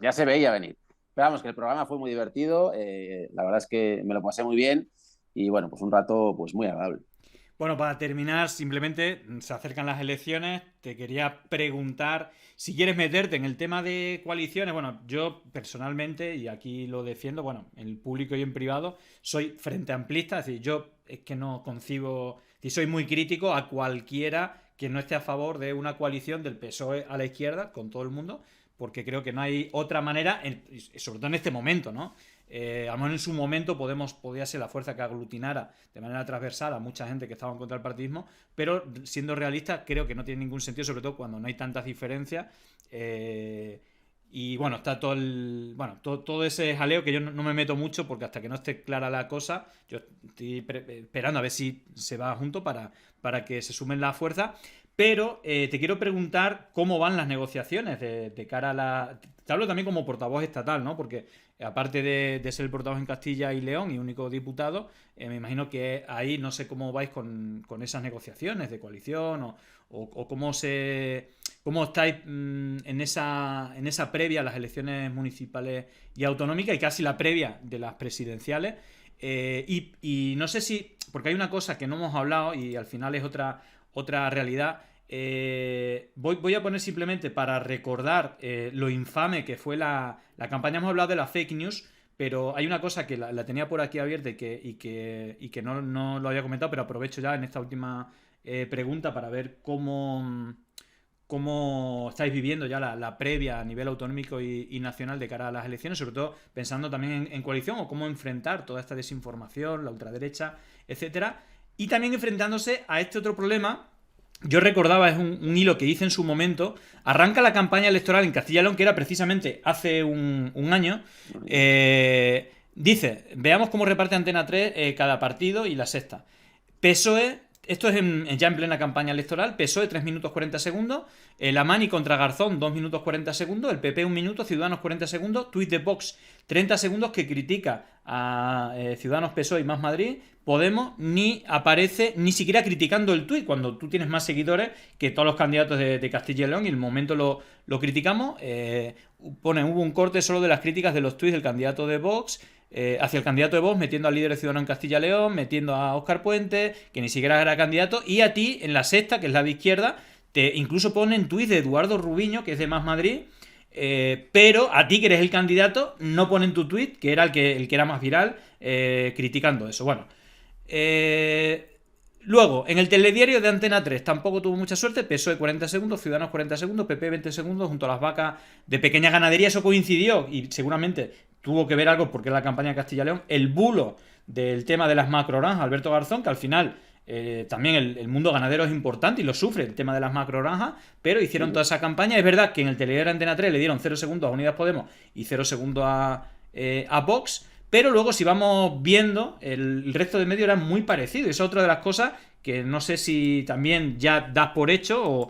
ya se veía venir. Pero vamos, que el programa fue muy divertido, la verdad es que me lo pasé muy bien. Y bueno, pues un rato pues muy agradable. Bueno, para terminar, simplemente se acercan las elecciones. Te quería preguntar si quieres meterte en el tema de coaliciones. Bueno, yo personalmente, y aquí lo defiendo, bueno, en público y en privado, soy frente amplista. Es decir, yo es que no concibo, y soy muy crítico a cualquiera que no esté a favor de una coalición del PSOE a la izquierda con todo el mundo, porque creo que no hay otra manera, sobre todo en este momento, ¿no? A lo mejor en su momento podía ser la fuerza que aglutinara de manera transversal a mucha gente que estaba en contra del partidismo, pero siendo realista creo que no tiene ningún sentido, sobre todo cuando no hay tantas diferencias. Y bueno, está todo ese jaleo que yo no me meto mucho, porque hasta que no esté clara la cosa, yo estoy esperando a ver si se va junto para que se sumen las fuerzas. Pero te quiero preguntar cómo van las negociaciones de cara a la... Te hablo también como portavoz estatal, ¿no? Porque aparte de ser el portavoz en Castilla y León y único diputado, me imagino que ahí no sé cómo vais con esas negociaciones de coalición o cómo estáis en esa previa a las elecciones municipales y autonómicas y casi la previa de las presidenciales. Y no sé si... Porque hay una cosa que no hemos hablado y al final es otra realidad. Voy a poner simplemente para recordar lo infame que fue la campaña. Hemos hablado de la fake news, pero hay una cosa que la tenía por aquí abierta y que no lo había comentado, pero aprovecho ya en esta última pregunta para ver cómo estáis viviendo ya la previa a nivel autonómico y nacional de cara a las elecciones, sobre todo pensando también en coalición o cómo enfrentar toda esta desinformación, la ultraderecha, etcétera, y también enfrentándose a este otro problema. Yo recordaba, es un hilo que hice en su momento. Arranca la campaña electoral en Castilla y León, que era precisamente hace un año. Dice, veamos cómo reparte Antena 3 cada partido y la sexta. PSOE, esto es ya en plena campaña electoral, PSOE 3 minutos 40 segundos, la Mani contra Garzón 2 minutos 40 segundos, el PP 1 minuto, Ciudadanos 40 segundos, tuit de Vox 30 segundos que critica a Ciudadanos, PSOE y Más Madrid. Podemos ni aparece ni siquiera criticando el tuit, cuando tú tienes más seguidores que todos los candidatos de Castilla y León, y en el momento lo criticamos. Hubo un corte solo de las críticas de los tuits del candidato de Vox hacia el candidato de Vox, metiendo al líder de Ciudadanos en Castilla y León, metiendo a Óscar Puente, que ni siquiera era candidato, y a ti en la sexta, que es la de izquierda, te incluso ponen tuits de Eduardo Rubiño, que es de Más Madrid, pero a ti, que eres el candidato, no ponen tu tuit, que era el que era más viral, criticando eso. Bueno, luego, en el telediario de Antena 3 tampoco tuvo mucha suerte. PSOE 40 segundos, Ciudadanos 40 segundos, PP 20 segundos, junto a las vacas de pequeña ganadería. Eso coincidió y seguramente tuvo que ver algo, porque la campaña de Castilla y León, el bulo del tema de las macroranjas, Alberto Garzón, que al final también el mundo ganadero es importante y lo sufre, el tema de las macroranjas, pero hicieron toda esa campaña. Es verdad que en el telediario de Antena 3 le dieron 0 segundos a Unidas Podemos y 0 segundos a Vox. Pero luego, si vamos viendo, el resto de medios era muy parecido. Esa es otra de las cosas que no sé si también ya das por hecho o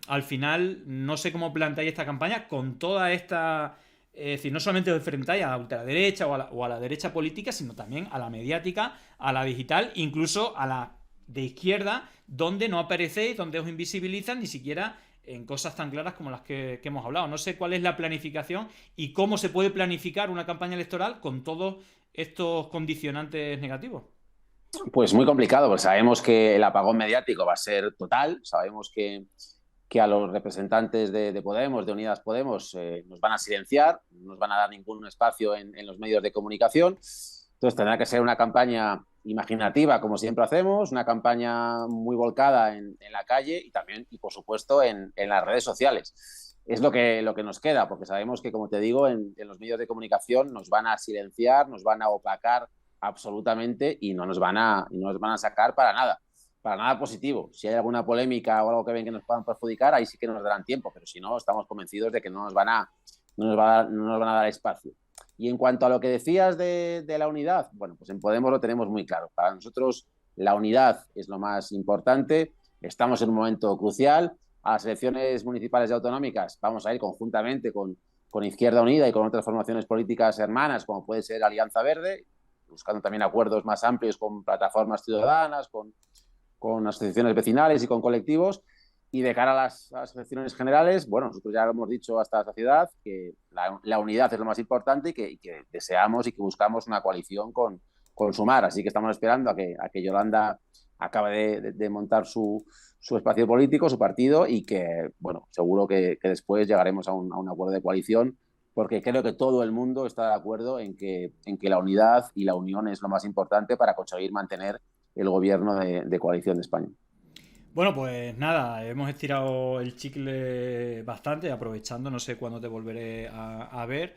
al final no sé cómo planteáis esta campaña con toda esta... Es decir, no solamente os enfrentáis a la ultraderecha o a la derecha política, sino también a la mediática, a la digital, incluso a la de izquierda, donde no aparecéis, donde os invisibilizan ni siquiera en cosas tan claras como las que hemos hablado. No sé cuál es la planificación y cómo se puede planificar una campaña electoral con todos estos condicionantes negativos. Pues muy complicado, porque sabemos que el apagón mediático va a ser total. Sabemos que a los representantes de Podemos, de Unidas Podemos, nos van a silenciar, no nos van a dar ningún espacio en los medios de comunicación. Entonces tendrá que ser una campaña imaginativa, como siempre hacemos, una campaña muy volcada en la calle y también, y por supuesto, en las redes sociales. Es lo que nos queda, porque sabemos que, como te digo, en los medios de comunicación nos van a silenciar, nos van a opacar absolutamente y no nos van a sacar para nada positivo. Si hay alguna polémica o algo que ven que nos puedan perjudicar, ahí sí que nos darán tiempo, pero si no, estamos convencidos de que no nos van a dar espacio. Y en cuanto a lo que decías de la unidad, bueno, pues en Podemos lo tenemos muy claro. Para nosotros la unidad es lo más importante. Estamos en un momento crucial. A las elecciones municipales y autonómicas vamos a ir conjuntamente con Izquierda Unida y con otras formaciones políticas hermanas, como puede ser Alianza Verde, buscando también acuerdos más amplios con plataformas ciudadanas, con asociaciones vecinales y con colectivos. Y de cara a las elecciones generales, bueno, nosotros ya lo hemos dicho hasta la saciedad, que la unidad es lo más importante y que deseamos y que buscamos una coalición con Sumar. Así que estamos esperando a que Yolanda acabe de montar su espacio político, su partido, y que, bueno, seguro que después llegaremos a un acuerdo de coalición, porque creo que todo el mundo está de acuerdo en que la unidad y la unión es lo más importante para conseguir mantener el gobierno de coalición de España. Bueno, pues nada, hemos estirado el chicle bastante, aprovechando, no sé cuándo te volveré a ver,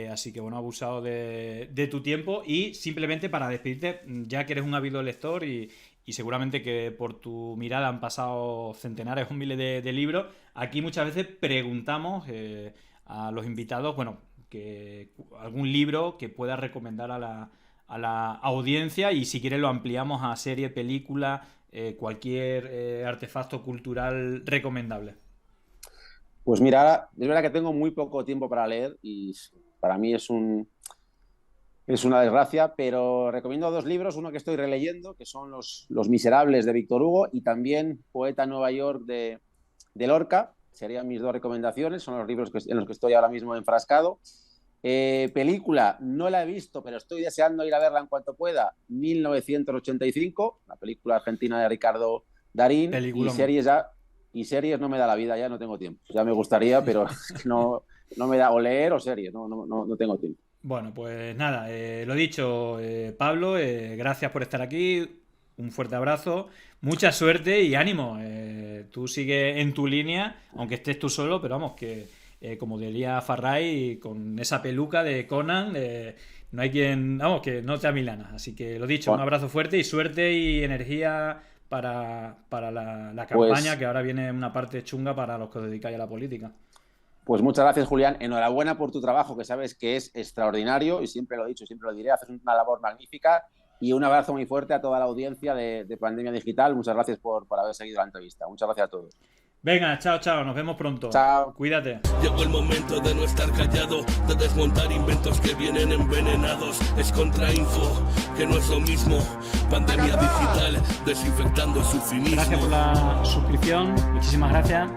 así que bueno, abusado de tu tiempo y simplemente para despedirte, ya que eres un ávido lector y seguramente que por tu mirada han pasado centenares o miles de libros, aquí muchas veces preguntamos a los invitados, bueno, que algún libro que pueda recomendar a la audiencia y si quieres lo ampliamos a serie, película, cualquier artefacto cultural recomendable. Pues mira, es verdad que tengo muy poco tiempo para leer y para mí es una desgracia, pero recomiendo 2 libros, uno que estoy releyendo, que son Los Miserables de Víctor Hugo y también Poeta Nueva York de Lorca. Serían mis 2 recomendaciones, son los libros en los que estoy ahora mismo enfrascado. Película, no la he visto, pero estoy deseando ir a verla en cuanto pueda. 1985, la película argentina de Ricardo Darín. Peliculón. Y series no me da la vida, ya no tengo tiempo. Ya me gustaría, pero no me da, o leer o series, no tengo tiempo. Bueno, pues nada, lo dicho, Pablo, gracias por estar aquí. Un fuerte abrazo, mucha suerte y ánimo. Tú sigue en tu línea, aunque estés tú solo, pero vamos, que como diría Farray, con esa peluca de Conan, no hay quien, vamos, que no te amilana. Así que lo dicho, bueno, un abrazo fuerte y suerte y energía para la campaña, que ahora viene una parte chunga para los que os dedicáis a la política. Pues muchas gracias, Julián. Enhorabuena por tu trabajo, que sabes que es extraordinario y siempre lo he dicho, siempre lo diré, haces una labor magnífica. Y un abrazo muy fuerte a toda la audiencia de Pandemia Digital. Muchas gracias por haber seguido la entrevista. Muchas gracias a todos. Venga, chao, nos vemos pronto. Chao. Cuídate. Llegó el momento de no estar callado, de desmontar inventos que vienen envenenados. Es contrainfo, que no es lo mismo. Pandemia Digital, desinfectando su cinismo. Gracias por la suscripción, muchísimas gracias.